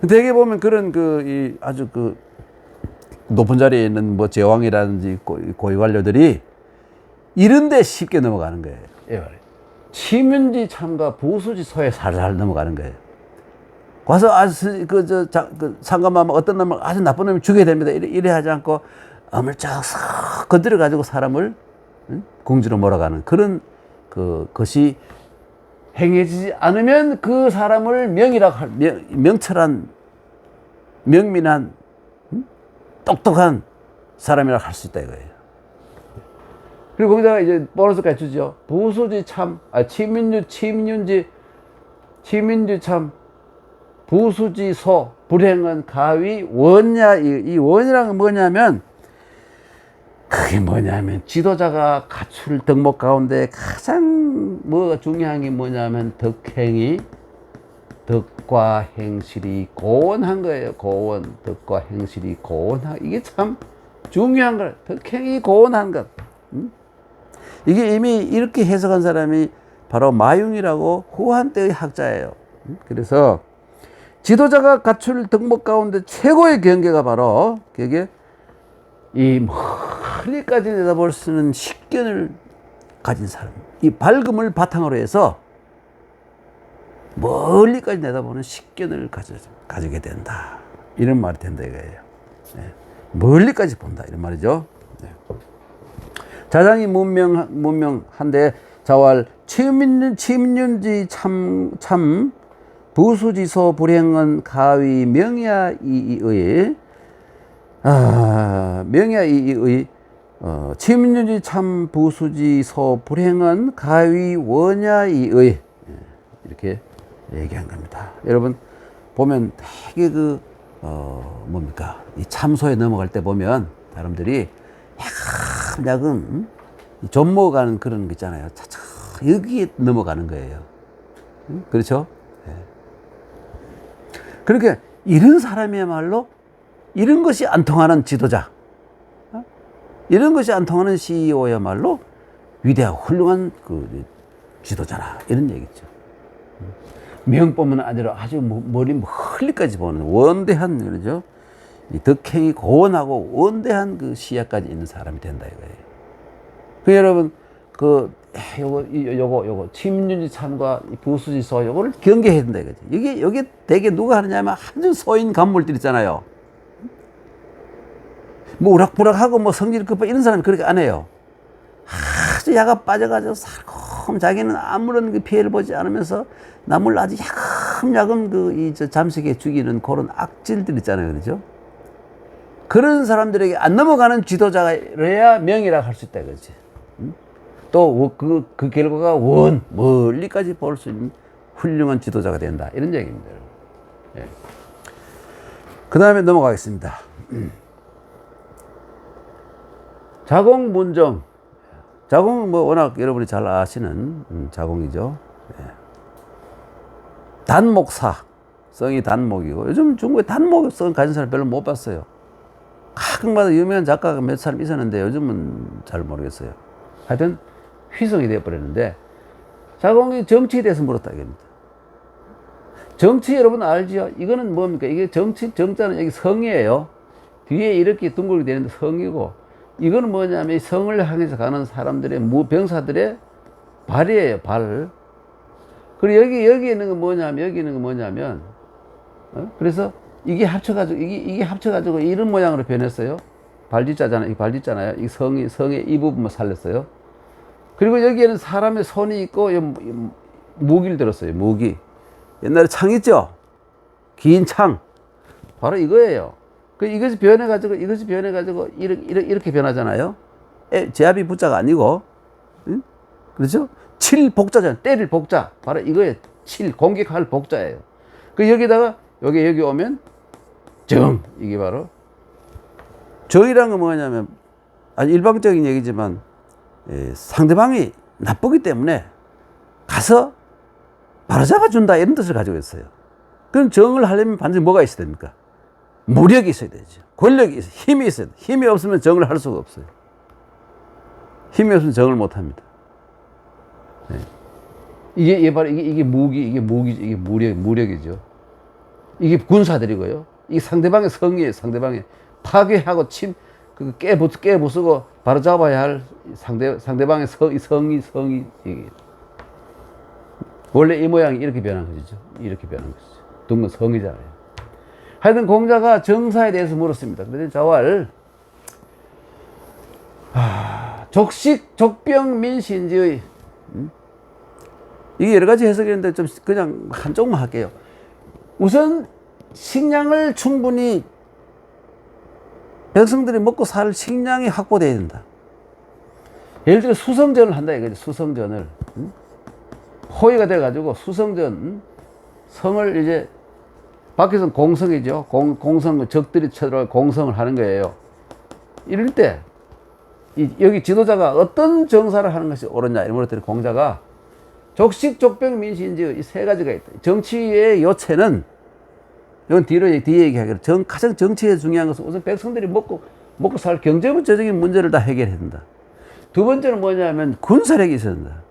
대개 보면 그런 아주 높은 자리에 있는 뭐 제왕이라든지 고위 관료들이 이런데 쉽게 넘어가는 거예요. 치문지 참과 부수지 소에 살살 넘어가는 거예요. 와서 아주 상관마음 어떤 놈을 아주 나쁜 놈을 죽여야 됩니다. 이래 하지 않고 어물쩍 싹 건드려 가지고 사람을 궁지로 몰아가는 그런 것이 행해지지 않으면 그 사람을 명철한, 명민한, 똑똑한 사람이라고 할 수 있다 이거예요. 그리고 거기다가 이제 보너스까지 주죠. 부수지 참, 치민주 참, 부수지 소, 불행은 가위 원야. 이 원이란 뭐냐면, 그게 뭐냐면 지도자가 갖출 덕목 가운데 가장 뭐가 중요한 게 뭐냐면 덕과 행실이 고원한 거예요. 고원, 덕과 행실이 고원한, 이게 참 중요한 거예요. 덕행이 고원한 것. 이게 이미 이렇게 해석한 사람이 바로 마융이라고 후한 때의 학자예요. 그래서 지도자가 갖출 덕목 가운데 최고의 경계가 바로 그게 이 멀리까지 내다볼 수 있는 식견을 가진 사람, 이 밝음을 바탕으로 해서 멀리까지 내다보는 식견을 가지게 된다, 이런 말이 된다 이거예요. 네. 멀리까지 본다 이런 말이죠. 네. 자장이 문명한데 자왈 치민윤지 참 부수지소 불행은 가위 명야이의 명야이의 치민윤지 참 부수지소 불행은 가위 원야이의, 이렇게 얘기한 겁니다. 여러분 보면 되게 뭡니까, 이 참소에 넘어갈 때 보면 사람들이 야금 좀 먹어가는 그런 거 있잖아요. 차차 여기에 넘어가는 거예요. 그렇죠? 네. 그러니까 이런 사람이야말로 이런 것이 안 통하는 지도자, 이런 것이 안 통하는 CEO야말로 위대하고 훌륭한 지도자라, 이런 얘기죠. 명법은 아니라 아주 머리 멀리까지 보는 원대한, 그러죠? 이 덕행이 고원하고 원대한 시야까지 있는 사람이 된다 이거예요. 여러분 요거 치민윤지 참과 부수지소 요거를 경계해야 된다 이거죠. 여기 되게 누가 하느냐면 아주 소인 간물들 있잖아요. 뭐 우락부락하고 뭐 성질 급한 이런 사람이 그렇게 안 해요. 아주 야가 빠져가지고 살금 자기는 아무런 피해를 보지 않으면서 남을 아주 야금야금 잠식해 죽이는 그런 악질들 있잖아요. 그렇죠? 그런 사람들에게 안 넘어가는 지도자여야 명이라고 할 수 있다 이거지. 또 그 결과가 멀리까지 볼 수 있는 훌륭한 지도자가 된다, 이런 얘기입니다. 예. 그 다음에 넘어가겠습니다. 자공문정. 자공은 뭐 워낙 여러분이 잘 아시는 자공이죠. 예. 단목사, 성이 단목이고, 요즘 중국에 단목 성 가진 사람 별로 못 봤어요. 가끔마다 유명한 작가가 몇 사람 있었는데 요즘은 잘 모르겠어요. 하여튼 휘성이 되어버렸는데, 자공이 정치에 대해서 물었다 이겁니다. 정치 여러분 알죠? 이거는 뭡니까? 이게 정자는 여기 성이에요. 뒤에 이렇게 둥글게 되는데 성이고, 이거는 뭐냐면 성을 향해서 가는 사람들의 병사들의 발이에요, 발. 그리고 여기 있는 건 뭐냐면, 그래서 이게 합쳐가지고 이런 모양으로 변했어요. 발짓자잖아요. 이 발짓잖아요. 이 성의 이 부분만 살렸어요. 그리고 여기에는 사람의 손이 있고, 무기를 들었어요. 무기. 옛날에 창 있죠? 긴 창. 바로 이거예요. 이것이 변해가지고 이렇게 변하잖아요. 제압이 붙자가 아니고, 그렇죠? 칠 복자잖아요. 때릴 복자. 바로 이거에 칠, 공격할 복자예요. 그 여기다가 여기 오면 정. 이게 바로 정이란 건 뭐냐면 아주 일방적인 얘기지만 상대방이 나쁘기 때문에 가서 바로잡아준다 이런 뜻을 가지고 있어요. 그럼 정을 하려면 반드시 뭐가 있어야 됩니까? 무력이 있어야 되죠. 권력이 있어요. 힘이 있어야 돼요. 힘이 없으면 정을 할 수가 없어요. 힘이 없으면 정을 못 합니다. 네. 이게 바로 이게 무력이죠. 이게 군사들이고요. 이게 상대방의 성이에요. 상대방의 파괴하고 깨부수고 바로 잡아야 할 상대방의 성이 이게. 원래 이 모양이 이렇게 변한 것이죠. 이렇게 변한 것이죠. 둥근 성이잖아요. 하여튼 공자가 정사에 대해서 물었습니다. 그래서 자왈 족식, 족병, 민신지의 이게 여러 가지 해석이 있는데 좀 그냥 한쪽만 할게요. 우선 식량을 충분히 백성들이 먹고 살 식량이 확보돼야 된다. 예를 들어 수성전을 한다 이거지. 수성전을 호위가 돼가지고 수성전 성을 이제 밖에서는 공성이죠. 공성 적들이 쳐들어가 공성을 하는 거예요. 이럴 때 여기 지도자가 어떤 정사를 하는 것이 옳으냐 이런 것들이 공자가 족식, 족병, 민신지 이 세 가지가 있다. 정치의 요체는 이건 뒤에 얘기하기로 가장 정치에 중요한 것은 우선 백성들이 먹고 살 경제적인 문제를 다 해결해야 된다. 두 번째는 뭐냐면 군사력이 있어야 된다.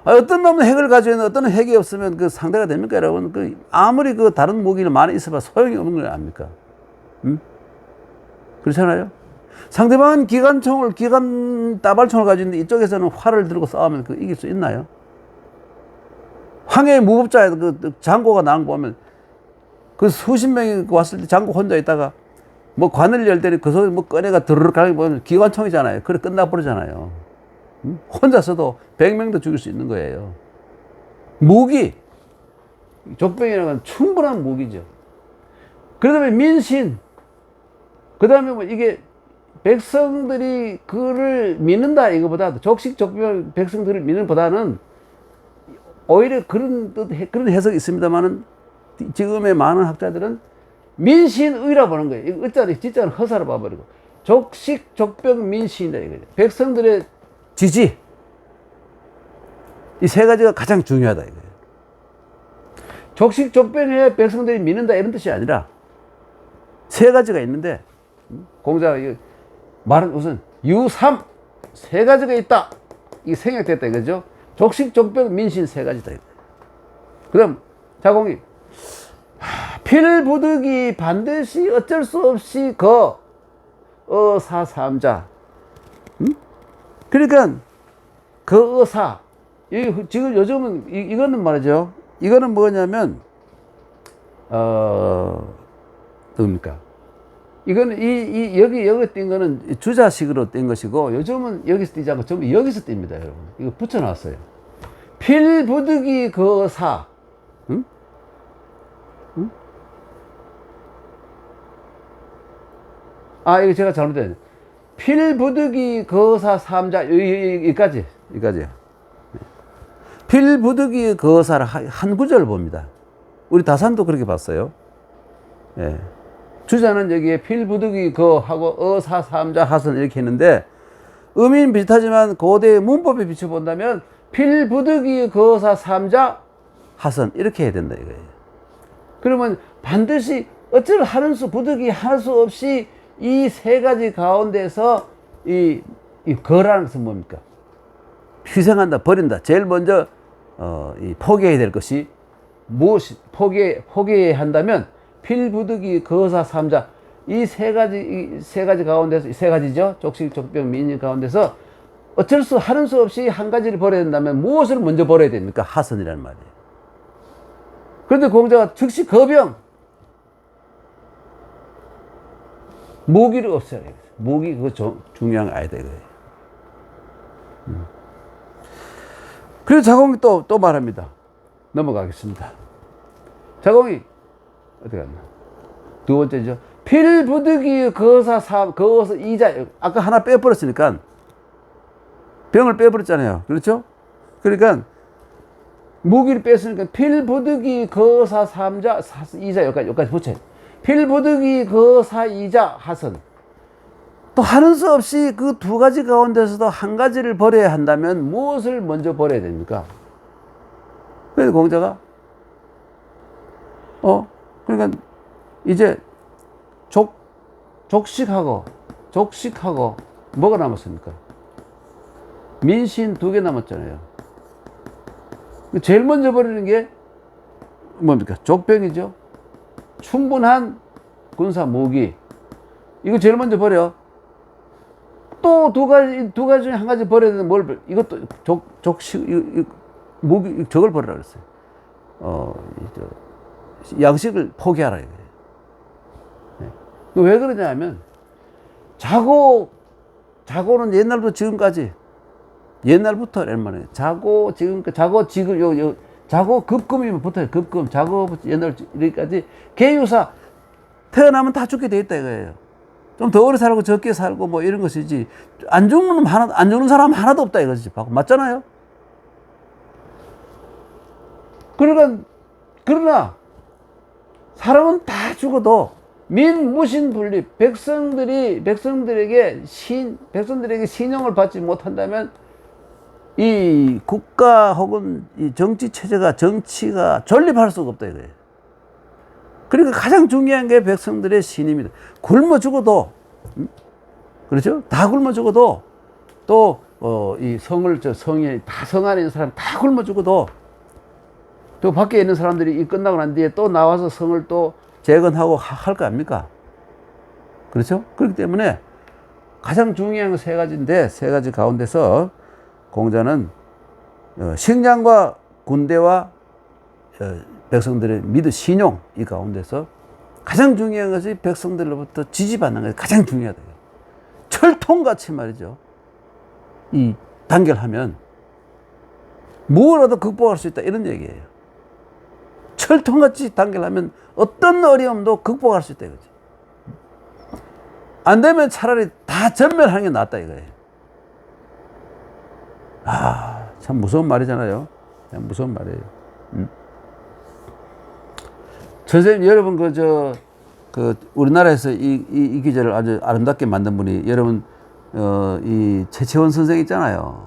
어떤 놈은 핵을 가지고 있는데 어떤 핵이 없으면 그 상대가 됩니까, 여러분? 아무리 그 다른 무기를 많이 있어봐 소용이 없는 거 아닙니까? 그렇잖아요? 상대방은 기관 따발총을 가지고 있는데 이쪽에서는 활을 들고 싸우면 이길 수 있나요? 황해의 무법자에 그 장고가 나온 거 보면 그 수십 명이 왔을 때 장고 혼자 있다가 뭐 관을 열 때는 그 소리 뭐 꺼내가 드르륵 가는 거 보면 기관총이잖아요. 그래 끝나버리잖아요. 혼자서도 100명도 죽일 수 있는 거예요. 무기. 족병이라는 건 충분한 무기죠. 그 다음에 민신. 그 다음에 뭐 이게 백성들이 그를 믿는다 이거보다 족식, 족병 백성들을 믿는 보다는 오히려 그런 해석이 있습니다만은 지금의 많은 학자들은 민신의라 보는 거예요. 의자는 진짜는 허사로 봐버리고 족식, 족병, 민신이다 이거죠. 백성들의 지지 이 세 가지가 가장 중요하다 이거예요. 족식, 족병에 백성들이 믿는다 이런 뜻이 아니라 세 가지가 있는데 공자가 말은 우선 유삼 세 가지가 있다 이게 생략됐다 이거죠. 족식, 족병, 민신 세 가지다 이거예요. 그럼 자공이 필부득이 반드시 어쩔 수 없이 어사삼자. 그러니까 그 어사 지금 요즘은 이거는 말이죠. 이거는 뭐냐면 뭡니까? 이거는 여기 띈 거는 주자식으로 띈 것이고 요즘은 여기서 띄지 않고 전부 여기서 띱니다, 여러분. 이거 붙여놨어요. 필부득이 그 어사. 응? 응? 이거 제가 잘못했네. 필부득이 거사 삼자 여기까지. 필부득이 거사를 한 구절을 봅니다. 우리 다산도 그렇게 봤어요. 예. 주자는 여기에 필부득이 거하고 어사 삼자 하선 이렇게 했는데 의미는 비슷하지만 고대 문법에 비춰본다면 필부득이 거사 삼자 하선 이렇게 해야 된다 이거예요. 그러면 반드시 어쩔 하는 수 부득이 할 수 없이 이 세 가지 가운데서 이 거라는 것은 뭡니까? 희생한다, 버린다. 제일 먼저 포기해야 될 것이 무엇이 포기해야 한다면 필부득이 거사 삼자 이 세 가지 가운데서 세 가지죠. 족식, 족병, 민신 가운데서 하는 수 없이 한 가지를 버려야 된다면 무엇을 먼저 버려야 됩니까? 하선이라는 말이에요. 그런데 공자가 즉시 거병 무기를 없애라. 무기 그거 중요한 거 아니다 이거예요. 그래서 자공이 또 말합니다. 넘어가겠습니다. 자공이 어떻게 갔나? 두 번째죠. 필부득이 거어서 이자. 아까 하나 빼버렸으니까 병을 빼버렸잖아요. 그렇죠? 그러니까 무기를 뺐으니까 필부득이 거사 삼자 이자 여기까지 붙여요. 필부득이 거사 이자 하선. 또 하는 수 없이 그 두 가지 가운데서도 한 가지를 버려야 한다면 무엇을 먼저 버려야 됩니까? 그래서 공자가 그러니까 이제 족식하고 뭐가 남았습니까? 민신 2개 남았잖아요. 제일 먼저 버리는 게 뭡니까? 족병이죠. 충분한 군사 무기. 이거 제일 먼저 버려. 또 두 가지 중에 한 가지 버려야 되는데 뭘, 이것도 무기, 저걸 버리라 그랬어요. 양식을 포기하라 이거예요. 네. 왜 그러냐면, 자고는 옛날부터 지금까지, 옛날부터 말이에요. 자고 지금 자고 급금이면 붙어요. 급금 자고 옛날 여기까지 계유사 태어나면 다 죽게 돼 있다 이거예요. 좀 더 오래 살고 적게 살고 뭐 이런 것이지 안 죽는 사람 하나도 없다 이거지. 맞잖아요. 그러나 사람은 다 죽어도 민무신 분립, 백성들에게 신용을 받지 못한다면 이 국가 혹은 이 정치가 존립할 수가 없다 이거예요. 그러니까 가장 중요한 게 백성들의 신임이다. 굶어 죽어도, 그렇죠? 다 굶어 죽어도, 또, 이 성에, 다 성 안에 있는 사람 다 굶어 죽어도, 또 밖에 있는 사람들이 이 끝나고 난 뒤에 또 나와서 성을 또 재건하고 할 거 아닙니까? 그렇죠? 그렇기 때문에 가장 중요한 건 3가지인데, 3가지 가운데서 공자는 식량과 군대와 백성들의 신용 이 가운데서 가장 중요한 것이 백성들로부터 지지받는 것이 가장 중요하다. 철통같이 말이죠. 이 단결하면 무엇라도 극복할 수 있다 이런 얘기예요. 철통같이 단결하면 어떤 어려움도 극복할 수 있다 이거지. 안 되면 차라리 다 전멸하는 게 낫다 이거예요. 참 무서운 말이잖아요. 참 무서운 말이에요. 선생님, 여러분, 우리나라에서 이 기절을 아주 아름답게 만든 분이, 여러분, 이 최채원 선생 있잖아요.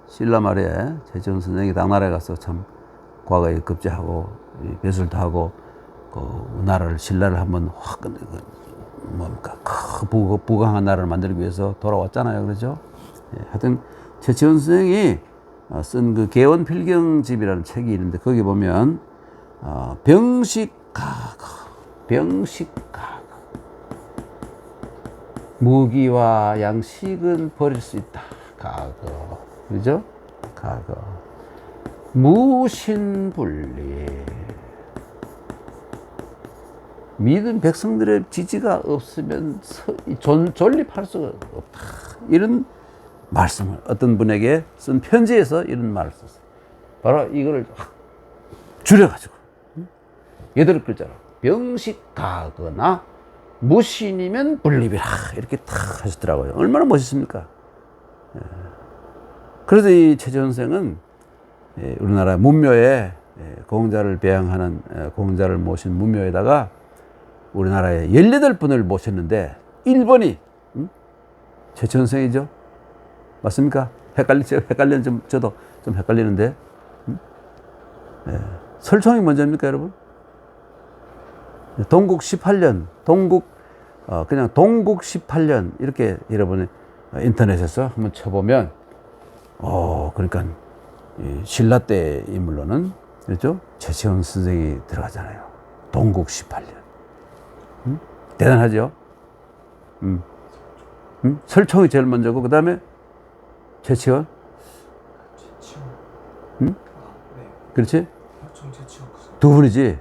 신라 말에 최채원 선생이 당나라에 가서 참 과거에 급제하고, 배술도 하고, 신라를 한번 확, 부강한 나라를 만들기 위해서 돌아왔잖아요. 그렇죠? 예, 하여튼, 최채원 선생이 쓴 그 개원필경집이라는 책이 있는데, 거기 보면, 병식가거. 무기와 양식은 버릴 수 있다. 가거. 그죠? 가거. 무신분리. 믿은 백성들의 지지가 없으면 존립할 수가 없다. 이런 말씀을 어떤 분에게 쓴 편지에서 이런 말을 썼어요. 바로 이거를 줄여가지고 8글자로 병식가거나 무신이면 분립이라 이렇게 탁 하셨더라고요. 얼마나 멋있습니까? 그래서 이 최재원 선생은 우리나라 문묘에 공자를 배양하는 공자를 모신 문묘에다가 우리나라에 18분을 모셨는데 1번이 최재원 선생이죠. 맞습니까? 저도 좀 헷갈리는데. 설총이 먼저입니까, 여러분? 동국 18년, 그냥 동국 18년, 이렇게 여러분 인터넷에서 한번 쳐보면, 그러니까, 신라 때 인물로는, 그렇죠? 최채원 선생이 들어가잖아요. 동국 18년. 대단하죠? 설총이 제일 먼저고, 그 다음에 최채원? 그렇지? 두 분이지?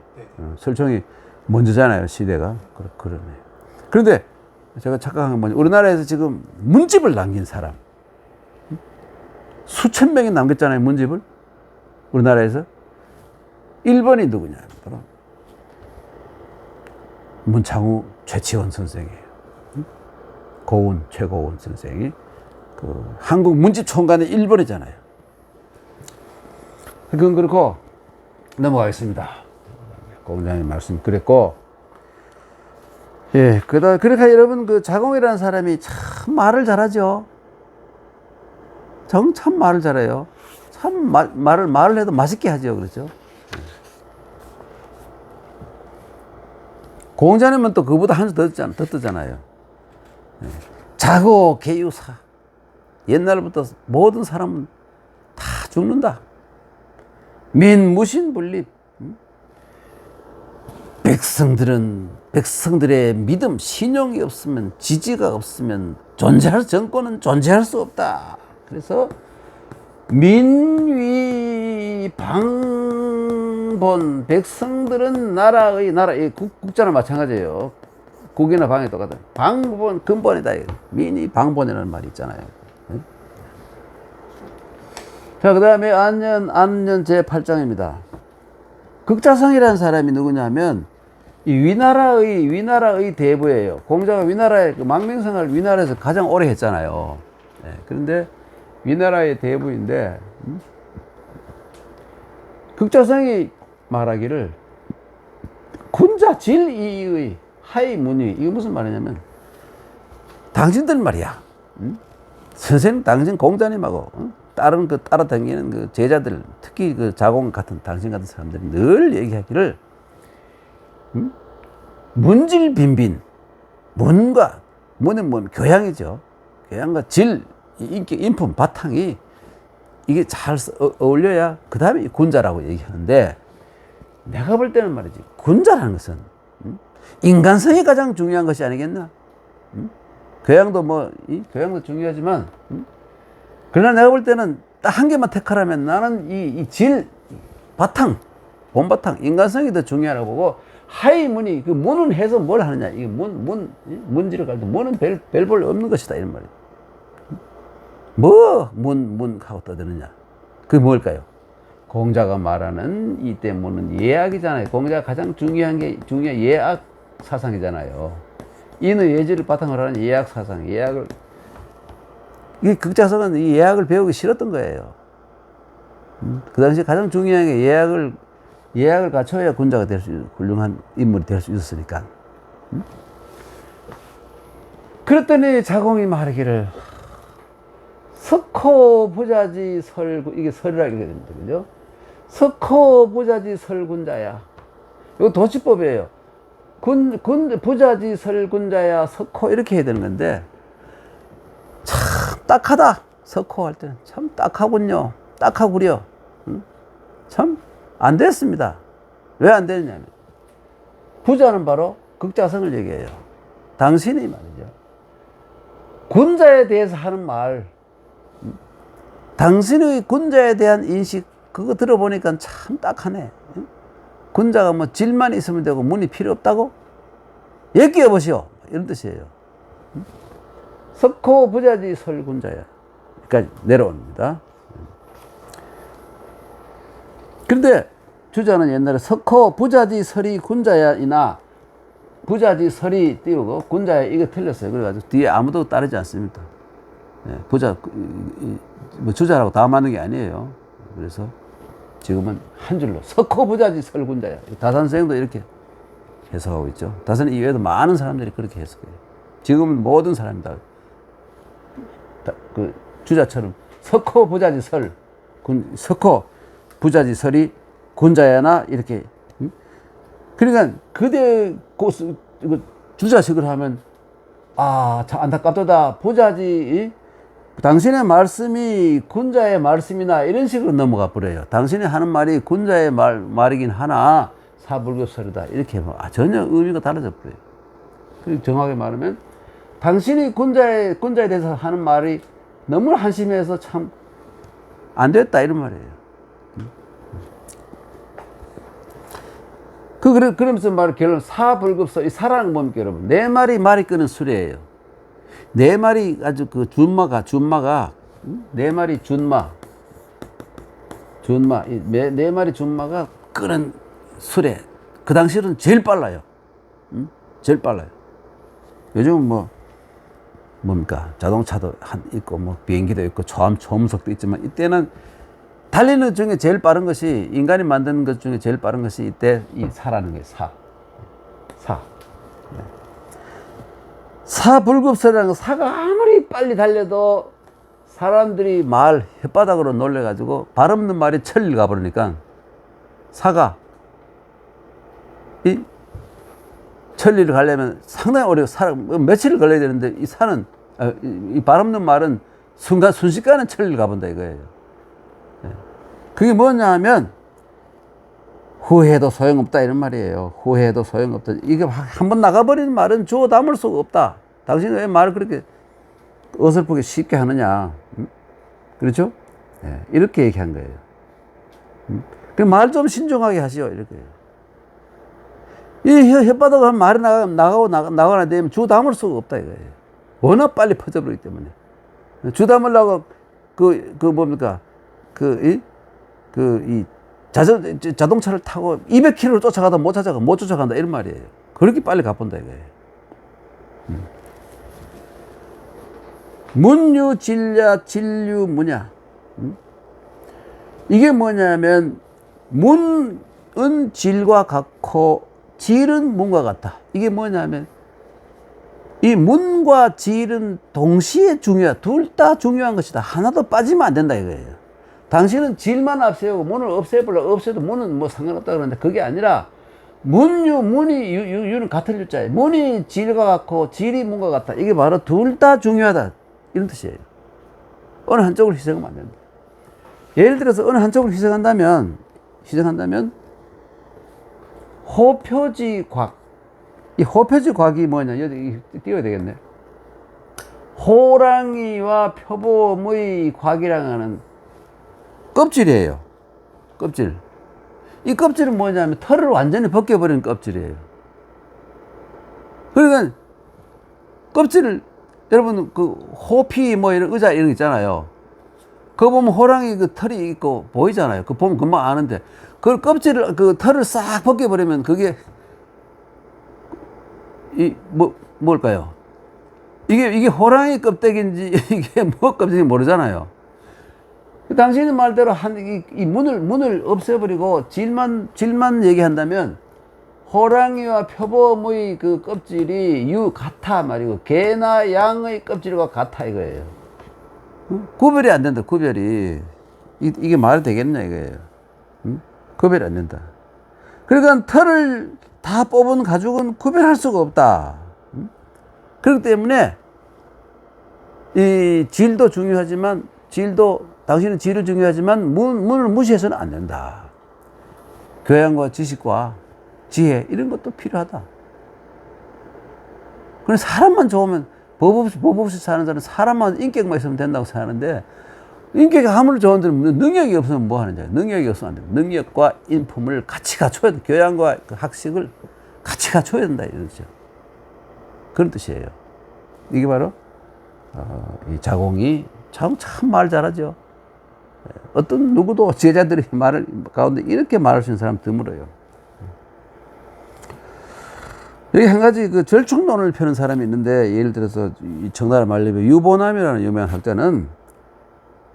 설총이 먼저잖아요, 시대가. 그러네. 그런데 제가 착각한 건 뭐냐. 우리나라에서 지금 문집을 남긴 사람. 수천 명이 남겼잖아요, 문집을. 우리나라에서. 1번이 누구냐. 바로 문창우 최치원 선생이에요. 최고운 선생이. 한국 문집 총관의 1번이잖아요. 그건 그렇고 넘어가겠습니다. 공장의 말씀 그랬고, 예, 그러니까 여러분 그 자공이라는 사람이 참 말을 잘하죠. 참 말을 잘해요. 참 말을 해도 맛있게 하죠. 그렇죠? 공자님은 또 그보다 한 수 더 뜨잖아요. 자고 계유사. 옛날부터 모든 사람은 다 죽는다. 민무신분립. 백성들의 믿음, 신용이 없으면, 지지가 없으면 정권은 존재할 수 없다. 그래서 민위 방본, 백성들은 나라 국자나 마찬가지예요. 국이나 방이 똑같아요. 방본 근본이다. 민위 방본이라는 말이 있잖아요. 자, 그 다음에 안년 제8장입니다. 극자성이라는 사람이 누구냐면 이 위나라의 대부예요. 공자가 위나라의 그 망명생활을 위나라에서 가장 오래 했잖아요. 네, 그런데 위나라의 대부인데 극자성이 말하기를 군자 질이의 하이문위. 이게 무슨 말이냐면 당신들 말이야. 선생 당신 공자님하고 따라다니는 그 제자들, 특히 그 자공 같은 당신 같은 사람들이 늘 얘기하기를 문질빈빈, 문은 교양이죠. 교양과 질, 인품, 바탕이 이게 잘 어울려야 그 다음에 군자라고 얘기하는데, 내가 볼 때는 말이지, 군자라는 것은 인간성이 가장 중요한 것이 아니겠나? 교양도 교양도 중요하지만, 그러나 내가 볼 때는 딱 한 개만 택하라면 나는 이 질, 바탕, 본바탕, 인간성이 더 중요하다고 보고, 하이문이, 그 문은 해서 뭘 하느냐. 이게 문지를 갈 때 문은 별 볼 없는 것이다. 이런 말이에요. 하고 떠드느냐. 그게 뭘까요? 공자가 말하는 이때 문은 예학이잖아요. 공자가 가장 중요한 예학 사상이잖아요. 인의 예지를 바탕으로 하는 예학 사상, 이 극자성은 이 예학을 배우기 싫었던 거예요. 그 당시에 가장 중요한 게 예학을 갖춰야 군자가 훌륭한 인물이 될 수 있었으니까. 그랬더니 자공이 말하기를 석호 부자지 이게 설이라 이렇게 됩니다. 그죠? 석호 부자지 설군자야. 이거 도치법이에요. 부자지 설군자야 석호 이렇게 해야 되는 건데, 참 딱하다. 석호 할 때는 참 딱하군요. 딱하구려. 참 안 됐습니다. 왜 안 되느냐면, 부자는 바로 극자성을 얘기해요. 당신이 말이죠. 군자에 대해서 하는 말, 당신의 군자에 대한 인식, 그거 들어보니까 참 딱하네. 군자가 뭐 질만 있으면 되고 문이 필요 없다고? 얘기해 보시오. 이런 뜻이에요. 석호 부자지 설군자야. 그러니까 내려옵니다. 그런데 주자는 옛날에 석호 부자지 설이 군자야이나 부자지 설이 띄우고 군자야 이거 틀렸어요. 그래가지고 뒤에 아무도 따르지 않습니다. 네, 주자라고 다 맞는 게 아니에요. 그래서 지금은 한 줄로 석호 부자지 설 군자야. 다산 선생도 이렇게 해석하고 있죠. 다산 이외에도 많은 사람들이 그렇게 해석해요. 지금은 모든 사람이 다 그 주자처럼 석호 부자지 석호 부자지 설이 군자야나 이렇게. 그러니까 그대 주자식을 하면 참 안타깝다. 부자지 당신의 말씀이 군자의 말씀이나 이런 식으로 넘어가 버려요. 당신이 하는 말이 군자의 말이긴 하나 사불급설이다 이렇게 하면 전혀 의미가 달라져 버려요. 그리고 정확하게 말하면 당신이 군자에 대해서 하는 말이 너무 한심해서 참 안 됐다 이런 말이에요. 그러면서 결론 사불급설. 이 사라는 뭡니까 여러분? 네 말이 끄는 수레예요. 네 말이 아주 그 준마가 네 마리 준마 네 마리 준마가 끄는 수레. 그 당시로는 제일 빨라요. 제일 빨라요. 요즘은 뭡니까? 자동차도 있고 비행기도 있고 초음속도 있지만 이때는 달리는 것 중에 제일 빠른 것이, 인간이 만드는 것 중에 제일 빠른 것이 이때 이 사라는 거예요. 사. 사불급서라는 거, 사가 아무리 빨리 달려도 사람들이 말 혓바닥으로 놀래가지고 발 없는 말이 천리를 가버리니까 사가 이 천리를 가려면 상당히 오래 며칠을 걸려야 되는데 이 사는 이 발 없는 말은 순식간에 천리를 가본다 이거예요. 그게 뭐냐 하면 후회해도 소용없다 이런 말이에요. 후회해도 소용없다. 이게 한번 나가버리는 말은 주워 담을 수가 없다. 당신은 왜 말을 그렇게 어설프게 쉽게 하느냐. 그렇죠? 이렇게 얘기한 거예요. 그 말 좀 신중하게 하시오. 이렇게. 이 혓바닥으로 한 말이 나가거나 되면 주워 담을 수가 없다 이거예요. 워낙 빨리 퍼져버리기 때문에. 주워 담으려고 뭡니까? 이 자동차를 타고 200km를 쫓아가다 못 쫓아간다 이런 말이에요. 그렇게 빨리 가본다 이거예요. 문유 질야 진류 무냐. 이게 뭐냐면 문은 질과 같고 질은 문과 같다. 이게 뭐냐면 이 문과 질은 동시에 중요하다. 둘 다 중요한 것이다. 하나도 빠지면 안 된다 이거예요. 당신은 질만 앞세우고 문을 없애보려고 없애도 문은 뭐 상관없다 그러는데 그게 아니라 문이 유는 같은 유자예요. 문이 질과 같고 질이 문과 같다. 이게 바로 둘 다 중요하다 이런 뜻이에요. 어느 한쪽을 희생하면 안 된다. 예를 들어서 어느 한쪽을 희생한다면 호표지곽. 이 호표지곽이 뭐냐? 여기 띄워야 되겠네. 호랑이와 표범의 곽이라는 거는 껍질이에요. 껍질. 이 껍질은 뭐냐면 털을 완전히 벗겨버리는 껍질이에요. 그러니까 껍질을 여러분 그 호피 뭐 이런 의자 이런 거 있잖아요. 그거 보면 호랑이 그 털이 있고 보이잖아요. 그거 보면 금방 아는데 그 껍질을 그 털을 싹 벗겨버리면 그게 뭘까요? 이게 호랑이 껍데기인지 이게 뭐 껍데기인지 모르잖아요. 당신의 말대로 이 문을 없애버리고 질만 얘기한다면 호랑이와 표범의 그 껍질이 같아 말이고 개나 양의 껍질과 같아 이거예요. 구별이 안 된다. 구별이 이게 말이 되겠냐 이거예요. 구별이 안 된다. 그러니까 털을 다 뽑은 가죽은 구별할 수가 없다. 그렇기 때문에 이 질도 중요하지만 당신은 질은 중요하지만 문을 무시해서는 안 된다. 교양과 지식과 지혜 이런 것도 필요하다. 그럼 사람만 좋으면 법 없이 사는 사람은 사람만 인격만 있으면 된다고 생각하는데 인격이 아무리 좋은데 능력이 없으면 뭐 하느냐. 능력이 없으면 안 된다. 능력과 인품을 같이 갖춰야 돼. 교양과 그 학식을 같이 갖춰야 된다 이거죠. 그런 뜻이에요. 이게 바로 이 자공 참 말 잘하죠. 어떤 누구도 제자들이 말을 가운데 이렇게 말할 수 있는 사람 드물어요. 여기 한 가지 그 절충론을 펴는 사람이 있는데 예를 들어서 이 청나라 말레이의 유보남이라는 유명한 학자는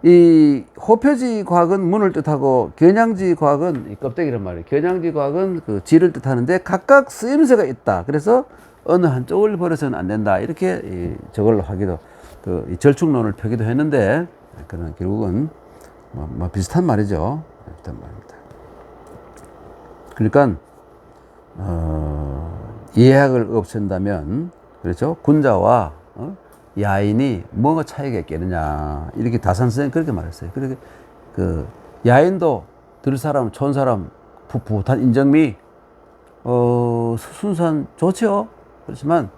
이 호표지 과학은 문을 뜻하고 견양지 과학은 이 껍데기란 말이에요. 견양지 과학은 그 질을 뜻하는데 각각 쓰임새가 있다. 그래서 어느 한쪽을 버려서는 안 된다. 이렇게 저걸로 하기도 이 절충론을 펴기도 했는데 그러나 결국은 뭐 비슷한 말이죠. 비슷한 말입니다. 그러니까 예학을 없앤다면 그렇죠. 군자와 야인이 뭐가 차이가 있겠느냐 이렇게 다산 선생님 그렇게 말했어요. 그렇게 그 야인도 들사람 촌사람 풋풋한 인정미 순수한 좋죠. 그렇지만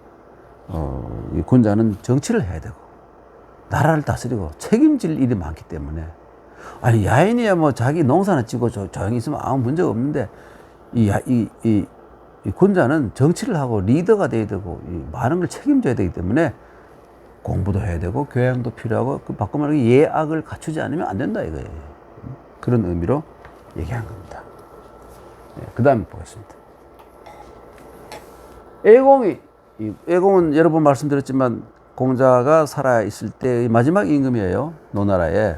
이 군자는 정치를 해야 되고 나라를 다스리고 책임질 일이 많기 때문에 아니 야인이야 뭐 자기 농사나 찍고 조용히 있으면 아무 문제가 없는데 이 군자는 정치를 하고 리더가 돼야 되고 많은 걸 책임져야 되기 때문에 공부도 해야 되고 교양도 필요하고 그 바꿔 말하면 예악을 갖추지 않으면 안 된다 이거예요. 그런 의미로 얘기한 겁니다. 그 다음에 보겠습니다. 애공은 여러 번 말씀드렸지만 공자가 살아있을 때의 마지막 임금이에요. 노나라에.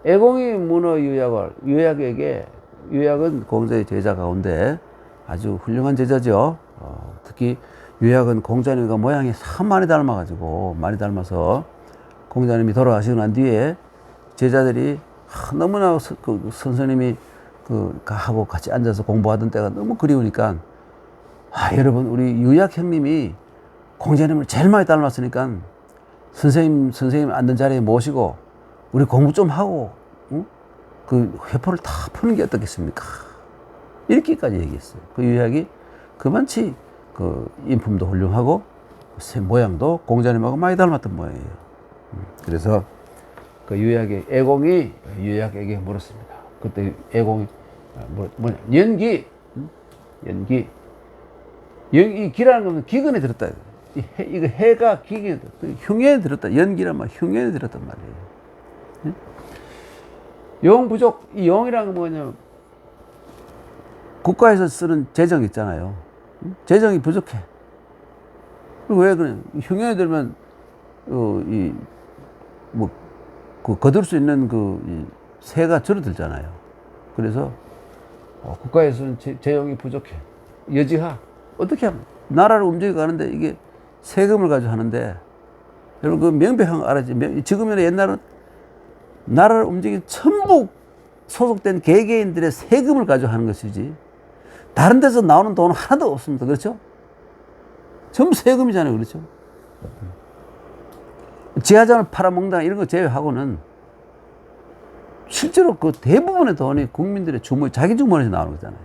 애공이 문어 유약에게, 유약은 공자의 제자 가운데 아주 훌륭한 제자죠. 특히 유약은 공자님과 모양이 참 많이 닮아서 공자님이 돌아가시고 난 뒤에 제자들이 너무나 그 선생님이 하고 같이 앉아서 공부하던 때가 너무 그리우니까, 여러분, 우리 유약 형님이 공자님을 제일 많이 닮았으니까 선생님 앉는 자리에 모시고 우리 공부 좀 하고, 그 회포를 다 푸는 게 어떻겠습니까? 이렇게까지 얘기했어요. 그 유약이 그만치 그 인품도 훌륭하고 모양도 공자님하고 많이 닮았던 모양이에요. 그래서 그 유약의 애공이 유약에게 물었습니다. 그때 애공이 연기, 이 기라는 것은 기근에 들었다. 이거 해가 기근에 들었다. 흉년에 들었다. 연기란 말, 흉년에 들었단 말이에요. 용 부족, 이 용이라는 건 뭐냐면 국가에서 쓰는 재정 있잖아요. 재정이 부족해. 왜 그래? 흉년에 들면 거둘 수 있는 이 세가 줄어들잖아요. 그래서 국가에서는 재정이 부족해. 여지하. 어떻게 하면 나라를 움직여 가는데 이게 세금을 가지고 하는데, 여러분 그 명백한 거 알았지? 지금이나 옛날은 나라를 움직이는 전부 소속된 개개인들의 세금을 가지고 하는 것이지 다른 데서 나오는 돈은 하나도 없습니다. 그렇죠? 전부 세금이잖아요. 그렇죠? 지하자를 팔아먹는다 이런 거 제외하고는 실제로 그 대부분의 돈이 국민들의 자기 주머니에서 나오는 거잖아요.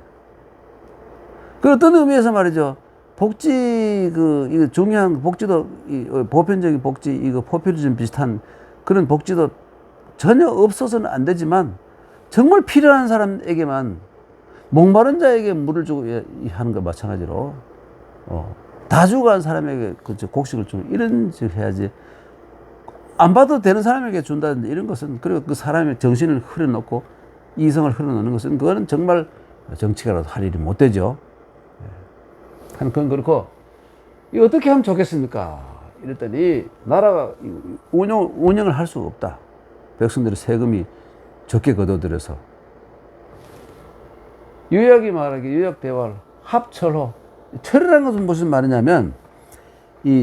그 어떤 의미에서 말이죠. 복지, 이거 중요한 복지도, 보편적인 복지, 이거 포퓰리즘 비슷한 그런 복지도 전혀 없어서는 안 되지만, 정말 필요한 사람에게만, 목마른 자에게 물을 주고 하는 거 마찬가지로, 다 주고 간 사람에게 곡식을 주고 이런 식으로 해야지, 안 봐도 되는 사람에게 준다든지 이런 것은, 그리고 그 사람의 정신을 흘려놓고 이성을 흘려놓는 것은, 그거는 정말 정치가라도 할 일이 못 되죠. 그건 그렇고, 이거 어떻게 하면 좋겠습니까? 이랬더니, 나라가 운영을 할 수가 없다. 백성들의 세금이 적게 거둬들여서. 유약이 말하기, 유약 대활, 합철호. 철이라는 것은 무슨 말이냐면,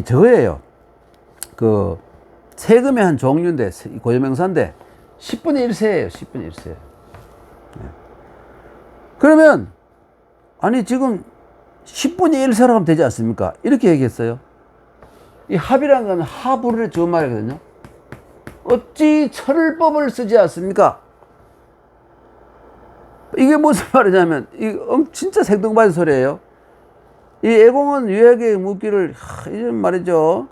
저거예요. 세금의 한 종류인데, 고유명사인데, 10분의 1세예요, 10분의 1세. 그러면, 아니, 지금, 10분의 1세로 하면 되지 않습니까? 이렇게 얘기했어요. 이 합이라는 건 하부를 주어 말이거든요. 어찌 철법을 쓰지 않습니까? 이게 무슨 말이냐면, 진짜 생뚱맞은 소리예요. 이 애공은 유약의 묻기를, 이제 말이죠.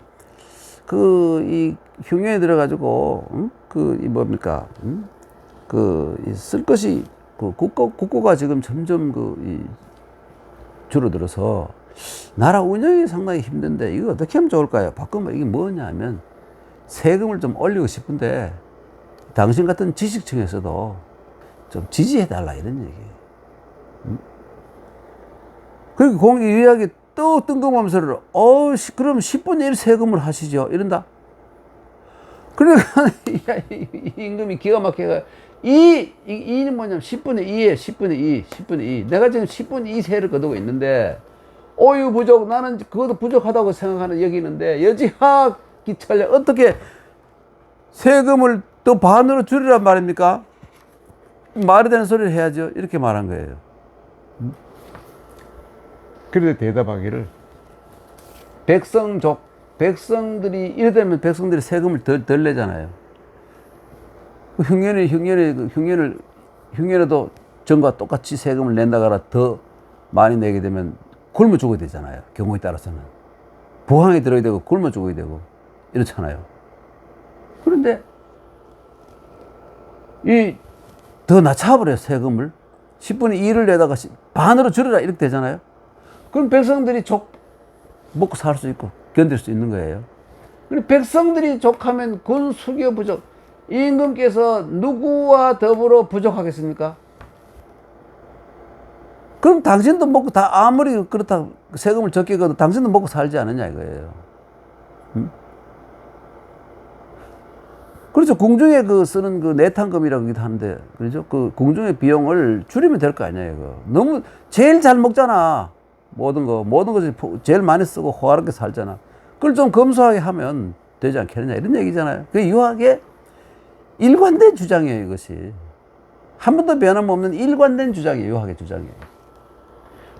이 흉년에 들어가지고, 뭡니까? 쓸 것이, 국고가 지금 점점 줄어들어서 나라 운영이 상당히 힘든데 이거 어떻게 하면 좋을까요? 바꾸면 이게 뭐냐 하면 세금을 좀 올리고 싶은데 당신 같은 지식층에서도 좀 지지해달라 이런 얘기예요. 그리고 유약이 또 뜬금없는 그럼 10분의 1 세금을 하시죠. 이런다. 그러니까 이 임금이 기가 막혀가 이는 뭐냐면 10분의 2에 10분의 2. 내가 지금 10분의 2 세를 거두고 있는데, 오유 부족, 나는 그것도 부족하다고 생각하는 여기는데, 여지하 기철래 어떻게 세금을 또 반으로 줄이란 말입니까? 말이 되는 소리를 해야죠. 이렇게 말한 거예요. 그래서 대답하기를, 백성들이, 이래되면 백성들이 세금을 덜 내잖아요. 흉년에도 전과 똑같이 세금을 낸다거나 더 많이 내게 되면 굶어 죽어야 되잖아요. 경우에 따라서는. 부항에 들어야 되고 굶어 죽어야 되고 이렇잖아요. 그런데 더 낮춰버려요. 세금을 10분의 2를 내다가 반으로 줄여라 이렇게 되잖아요. 그럼 백성들이 먹고 살 수 있고 견딜 수 있는 거예요. 그리고 백성들이 족하면 군 수교 부족. 임금께서 누구와 더불어 부족하겠습니까? 그럼 당신도 먹고 아무리 그렇다 세금을 적게 걷어도 당신도 먹고 살지 않느냐 이거예요. 그렇죠. 궁중에 그 쓰는 그 내탕금이라고 하는데, 그렇죠. 그 궁중의 비용을 줄이면 될 거 아니에요. 이거. 너무, 제일 잘 먹잖아. 모든 것을 제일 많이 쓰고 호화롭게 살잖아. 그걸 좀 검소하게 하면 되지 않겠느냐. 이런 얘기잖아요. 그 유학의 일관된 주장이에요, 이것이. 한 번도 변함없는 일관된 주장이에요, 유학의 주장이에요.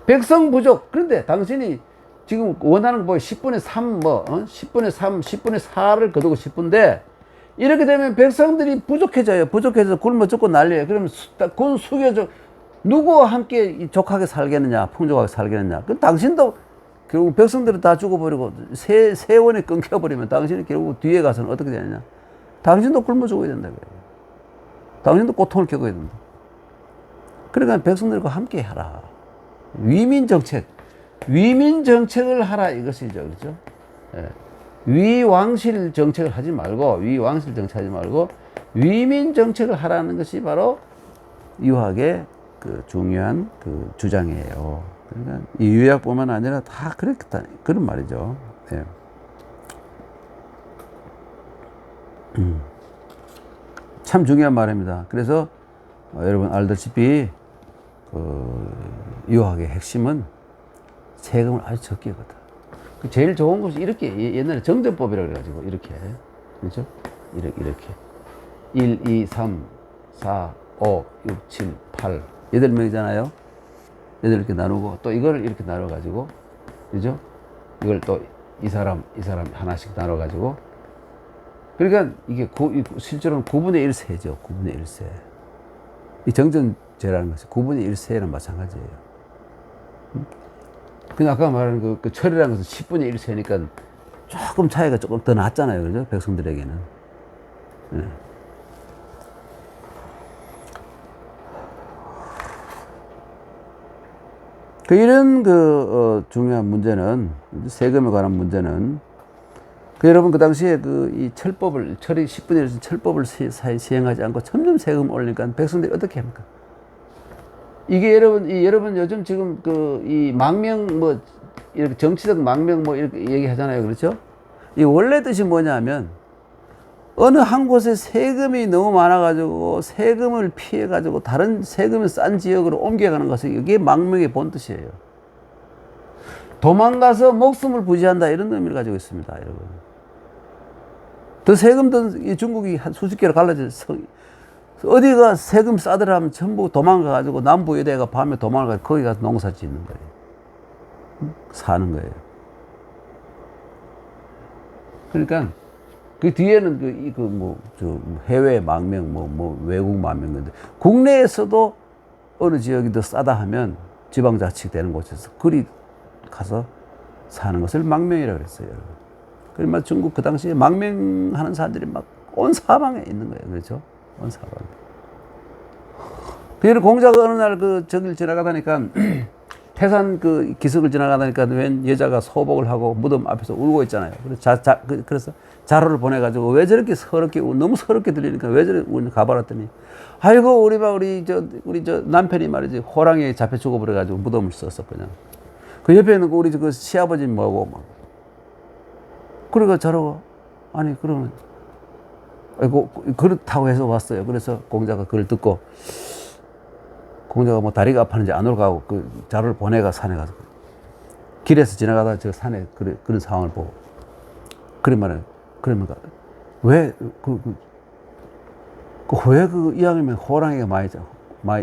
백성 부족. 그런데 당신이 지금 원하는 뭐 10분의 3, 10분의 3, 10분의 4를 거두고 싶은데, 이렇게 되면 백성들이 부족해져요. 부족해져서 굶어 죽고 난리예요. 그러면 군 숙여져. 누구와 함께 족하게 살겠느냐, 풍족하게 살겠느냐. 그 당신도 결국 백성들을 다 죽어버리고 세원이 끊겨버리면 당신이 결국 뒤에 가서는 어떻게 되느냐. 당신도 굶어 죽어야 된다. 당신도 고통을 겪어야 된다. 그러니까 백성들과 함께 하라. 위민정책. 위민정책을 하라 이것이죠. 그렇죠? 예. 위왕실 정책을 하지 말고, 위왕실 정책 하지 말고, 위민 정책을 하라는 것이 바로 유학의 그 중요한 그 주장이에요. 그러니까 이 유학뿐만 아니라 다 그렇겠다. 그런 말이죠. 네. 참 중요한 말입니다. 그래서 여러분 알다시피 그 유학의 핵심은 세금을 아주 적게 걷다. 제일 좋은 것이 이렇게 옛날에 정전법이라고 그래가지고 이렇게 그렇죠? 이렇게 1, 2, 3, 4, 5, 6, 7, 8 8명이잖아요. 8 이렇게 나누고 또 이거를 이렇게 나눠가지고 그죠? 이걸 또 이 사람 하나씩 나눠가지고 그러니까 이게 실제로는 9분의 1세죠. 9분의 1세. 이 정전제라는 것이 9분의 1세랑 마찬가지예요. 그냥 아까 말한 그 철이라는 것은 10분의 1세니까 조금 차이가 조금 더 낮잖아요. 그죠? 백성들에게는. 네. 이런 중요한 문제는, 세금에 관한 문제는, 여러분 그 당시에 이 철이 10분의 1세 철법을 시행하지 않고 점점 세금 올리니까 백성들이 어떻게 합니까? 이게 여러분 요즘 지금 이 망명 이렇게 정치적 망명 이렇게 얘기하잖아요. 그렇죠? 이 원래 뜻이 뭐냐면 어느 한 곳에 세금이 너무 많아가지고 세금을 피해가지고 다른 세금이 싼 지역으로 옮겨가는 것이 이게 망명의 본 뜻이에요. 도망가서 목숨을 부지한다 이런 의미를 가지고 있습니다. 여러분. 더 세금도 중국이 한 수십 개로 갈라져서 어디가 세금 싸더라 하면 전부 도망가가지고 남부 여대가 밤에 도망가서 거기 가서 농사 짓는 거예요. 사는 거예요. 그러니까 그 뒤에는 해외 망명, 외국 망명인데 국내에서도 어느 지역이 더 싸다 하면 지방자치 되는 곳에서 그리 가서 사는 것을 망명이라고 그랬어요. 그러면 중국 그 당시에 망명하는 사람들이 막 온 사방에 있는 거예요. 그렇죠? 온 사방에. 그 공자가 어느 날 저길 지나가다니까 태산 기슭을 지나가다니까 웬 여자가 소복을 하고 무덤 앞에서 울고 있잖아요. 그래서 자료를 보내가지고 왜 저렇게 너무 서럽게 들리니까 왜 저렇게 가봐랐더니 아이고 우리 저 남편이 말이지 호랑이에 잡혀 죽어버려가지고 무덤을 썼어 그냥. 그 옆에 있는 우리 그 시아버지 뭐고 막. 그래가 자료가 아니 그러면 아이고 그렇다고 해서 왔어요. 그래서 공자가 그걸 듣고 공자가 다리가 아팠는지 안 올라가고 그 자료를 보내가 산에 가서 길에서 지나가다 저 산에 그런 상황을 보고 그런 말을 그러면 왜 왜 이왕이면 호랑이가 많이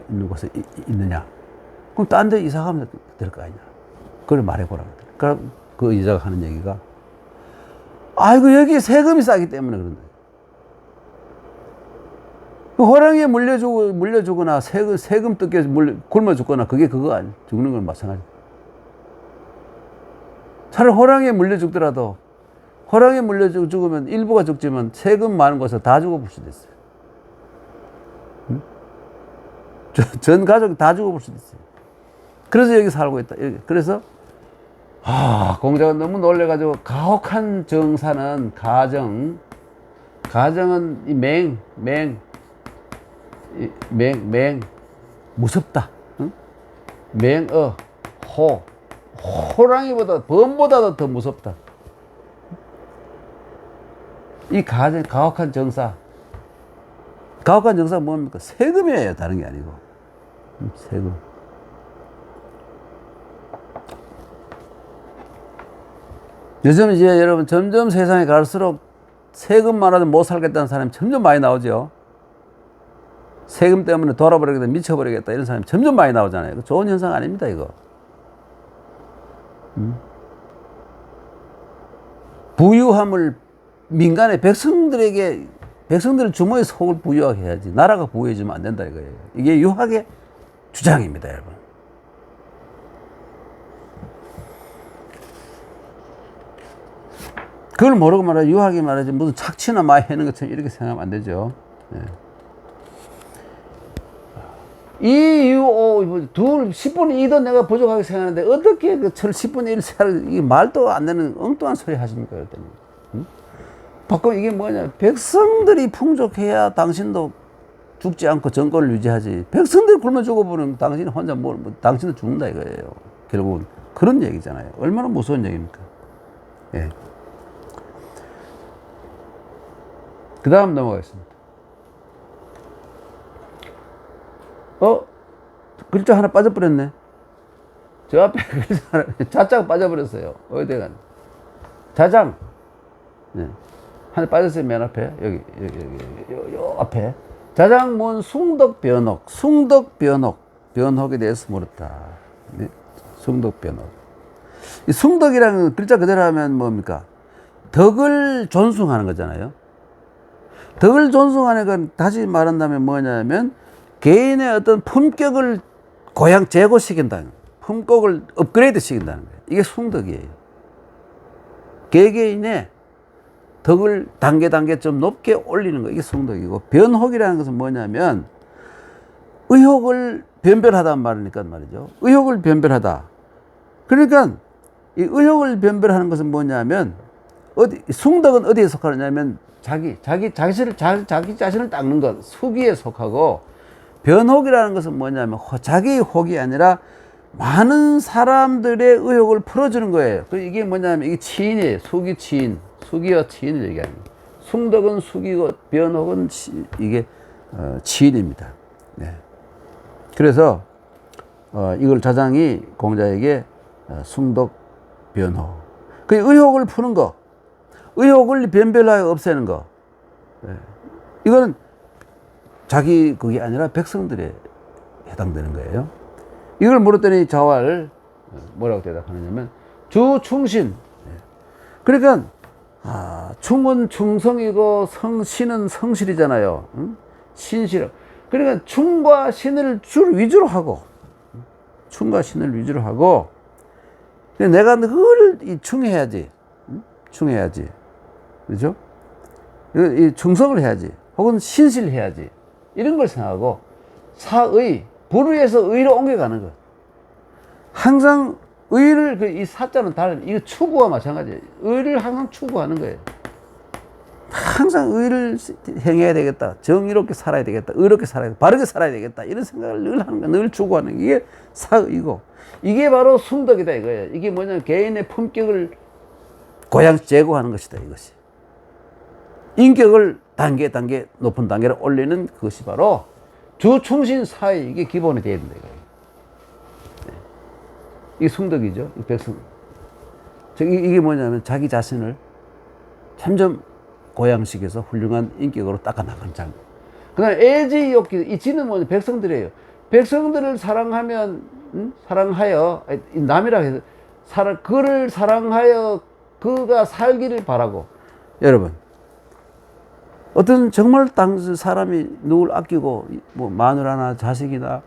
있는 곳에 있느냐? 그럼 딴 데 이사 가면 될 거 아니냐? 그걸 말해보라고. 그럼 그 여자가 하는 얘기가 아이고 여기 세금이 싸기 때문에 그런다. 호랑이에 물려주거나 세금 뜯겨 굶어 죽거나 그거 아니 죽는 건 마찬가지. 차라리 호랑이에 물려 죽더라도 호랑이에 물려 죽으면 일부가 죽지만 세금 많은 곳에 다 죽어볼 수도 있어요. 응? 전 가족이 다 죽어볼 수도 있어요. 그래서 여기 살고 있다. 그래서 공자가 너무 놀래가지고 가혹한 정사는 가정은 이 무섭다. 응? 호랑이보다 범보다도 더 무섭다. 이 가혹한 정사 가혹한 정사가 뭡니까? 세금이에요. 다른 게 아니고. 세금. 요즘 이제 여러분 점점 세상에 갈수록 세금만 하도 못 살겠다는 사람이 점점 많이 나오죠. 세금 때문에 돌아버리겠다, 미쳐버리겠다 이런 사람이 점점 많이 나오잖아요. 좋은 현상 아닙니다, 이거. 부유함을 민간의 백성들에게, 백성들의 주머니에 속을 부유하게 해야지 나라가 부유해지면 안 된다 이거예요. 이게 유학의 주장입니다, 여러분. 그걸 모르고 말하지, 유학이 말하지 무슨 착취나 많이 하는 것처럼 이렇게 생각하면 안 되죠. 네. 둘 10분의 2도 내가 부족하게 생각하는데 어떻게 그 10분의 1 생각을, 이게 말도 안 되는 엉뚱한 소리 하십니까? 그랬더니. 바꾸면 이게 뭐냐, 백성들이 풍족해야 당신도 죽지 않고 정권을 유지하지. 백성들이 굶어 죽어버리면 당신이 혼자 당신도 죽는다 이거예요. 결국은 그런 얘기잖아요. 얼마나 무서운 얘기입니까? 예. 그 다음 넘어가겠습니다. 글자 하나 빠져버렸네. 저 앞에 글자 하나, 자자가 빠져버렸어요. 어디 갔나? 자장. 네. 하나 빠졌어요, 맨 앞에. 여기 앞에. 자장문 숭덕변혹. 숭덕변혹. 변혹에 대해서 물었다. 네. 숭덕변혹. 이 숭덕이라는 글자 그대로 하면 뭡니까? 덕을 존숭하는 거잖아요. 덕을 존숭하는 건 다시 말한다면 뭐냐면 개인의 어떤 품격을 제고시킨다는 거예요. 품격을 업그레이드 시킨다는 거예요. 이게 숭덕이에요. 개개인의 덕을 단계 좀 높게 올리는 거, 이게 숭덕이고, 변혹이라는 것은 뭐냐면 의혹을 변별하단 말이니까 말이죠. 의혹을 변별하다. 그러니까 이 의혹을 변별하는 것은 뭐냐면, 숭덕은 어디에 속하느냐면 자기 자신을 닦는 것, 수기에 속하고, 변혹이라는 것은 뭐냐면 자기의 혹이 아니라 많은 사람들의 의혹을 풀어주는 거예요. 이게 뭐냐면 이게 치인이에요. 수기 치인, 수기와 치인을 얘기합니다. 숭덕은 수기고 변혹은 이게 치인입니다. 네. 그래서 이걸 자장이 공자에게 숭덕 변혹. 그 의혹을 푸는 거, 의혹을 변별하여 없애는 거. 네. 이거는 자기 그게 아니라 백성들에 해당되는 거예요. 이걸 물었더니 자왈 뭐라고 대답하느냐면 주충신. 그러니까 충은 충성이고 신은 성실이잖아요. 응? 신실. 그러니까 충과 신을 위주로 하고, 충과 신을 위주로 하고, 내가 늘 충해야지. 응? 충해야지. 그렇죠? 이 충성을 해야지. 혹은 신실해야지. 이런 걸 생각하고 사의, 불의에서 의로 옮겨가는 거. 항상 의를, 이 사자는 다른, 이거 추구와 마찬가지예요. 의를 항상 추구하는 거예요. 항상 의를 행해야 되겠다. 정의롭게 살아야 되겠다. 의롭게 살아야 되겠다. 바르게 살아야 되겠다. 이런 생각을 늘 하는 거예요. 늘 추구하는 게 이게 사의고, 이게 바로 숭덕이다 이거예요. 이게 뭐냐면 개인의 품격을 제고하는 것이다 이것이. 인격을 단계 높은 단계로 올리는 그것이 바로 주충신 사의, 이게 기본이 되어야 된다 이거예요. 네. 이게 숭덕이죠. 이 백성. 이게 뭐냐면 자기 자신을 점점 고양식에서 훌륭한 인격으로 닦아나가는 장. 그 다음에 애지욕기, 이 지는 뭐냐, 백성들이에요. 백성들을 사랑하면, 사랑하여, 남이라 해서, 그를 사랑하여 그가 살기를 바라고. 여러분, 어떤 정말 사람이 누굴 아끼고, 뭐 마누라나 자식이나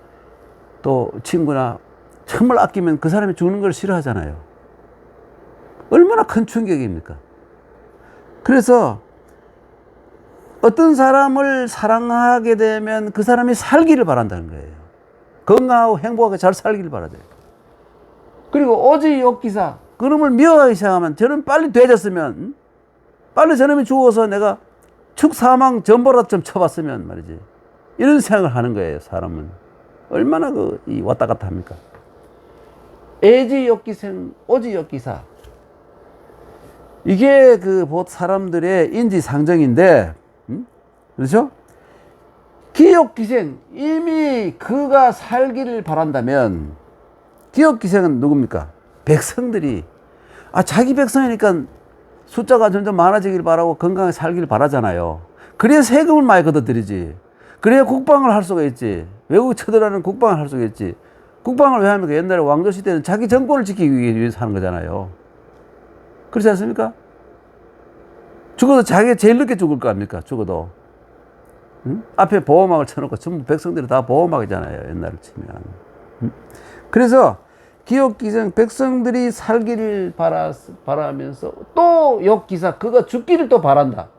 또 친구나 정말 아끼면 그 사람이 죽는 걸 싫어하잖아요. 얼마나 큰 충격입니까? 그래서 어떤 사람을 사랑하게 되면 그 사람이 살기를 바란다는 거예요. 건강하고 행복하게 잘 살기를 바라죠. 그리고 오지 욕기사, 그놈을 미워하기 시작하면, 저는 빨리 되졌으면, 빨리 저놈이 죽어서 내가 축사망 전보라 좀 쳐봤으면 말이지. 이런 생각을 하는 거예요, 사람은. 얼마나 왔다 갔다 합니까? 애지욕기생, 오지욕기사. 이게 사람들의 인지상정인데, 그렇죠? 기욕기생, 이미 그가 살기를 바란다면, 기욕기생은 누굽니까? 백성들이, 자기 백성이니까 숫자가 점점 많아지길 바라고 건강하게 살기를 바라잖아요. 그래야 세금을 많이 걷어들이지. 그래야 국방을 할 수가 있지. 외국 쳐들어가는 국방을 할 수가 있지. 국방을 왜 합니까? 옛날에 왕조 시대는 자기 정권을 지키기 위해서 하는 거잖아요. 그렇지 않습니까? 죽어도 자기가 제일 늦게 죽을 거 아닙니까? 죽어도. 응? 앞에 보호막을 쳐놓고 전부 백성들이 다 보호막이잖아요. 옛날을 치면. 응? 그래서 기욕기생 백성들이 살기를 바라면서 또 욕기사 그가 죽기를 또 바란다.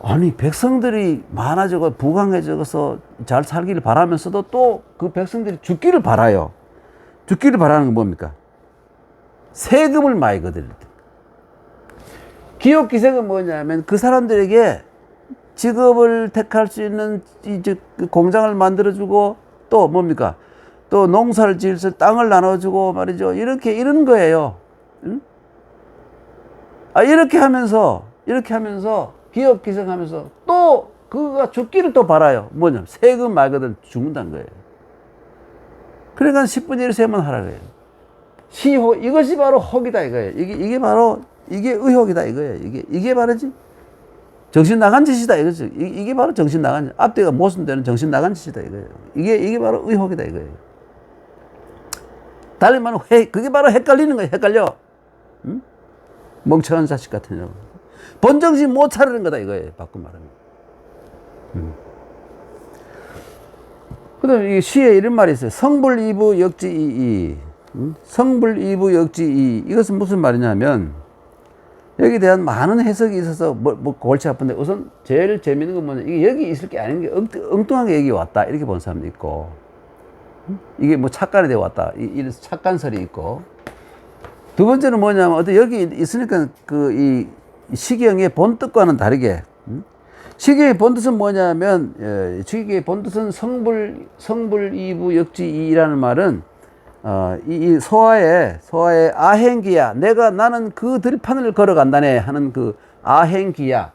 아니 백성들이 많아지고 부강해져서 잘 살기를 바라면서도 또 그 백성들이 죽기를 바라요. 죽기를 바라는 건 뭡니까? 세금을 많이 걷어들일 때. 기욕기생은 뭐냐면 그 사람들에게 직업을 택할 수 있는 이제 공장을 만들어주고 또 뭡니까? 또 농사를 지을 땅을 나눠주고 말이죠. 이런 거예요. 응? 이렇게 하면서 기업기생하면서 또 그가 죽기를 또 바라요. 뭐냐? 세금 말거든 죽는다는 거예요. 그러니까 10분의 1 세만 하라 그래요. 시호, 이것이 바로 혹이다 이거예요. 이게 바로 이게 의혹이다 이거예요. 이게 바로지. 정신 나간 짓이다 이거죠. 이게 바로 정신 나간 짓. 앞뒤가 모순되는 정신 나간 짓이다 이거예요. 이게 바로 의혹이다 이거예요. 달리 말하면 그게 바로 헷갈리는 거예요. 헷갈려. 응? 멍청한 자식 같은 년. 본정신 못 차리는 거다 이거예요. 바꿔 말하면. 그 다음에 이 시에 이런 말이 있어요. 성불이부 역지이이. 성불이부 역지이이. 이것은 무슨 말이냐면 여기에 대한 많은 해석이 있어서 뭐 골치 아픈데 우선 제일 재밌는 건 뭐냐. 이게 여기 있을 게 아닌 게 엉뚱하게 여기 왔다. 이렇게 본 사람도 있고. 이게 뭐 착간이 되어 왔다. 이런 착간설이 있고. 두 번째는 뭐냐면 어떤 여기 있으니까 이 시경의 본뜻과는 다르게 시경의 본뜻은 뭐냐면 시경의 본뜻은 성불이부 역지이라는 말은 이 소화의 아행기야. 나는 그 들판을 걸어간다네 하는 그 아행기야.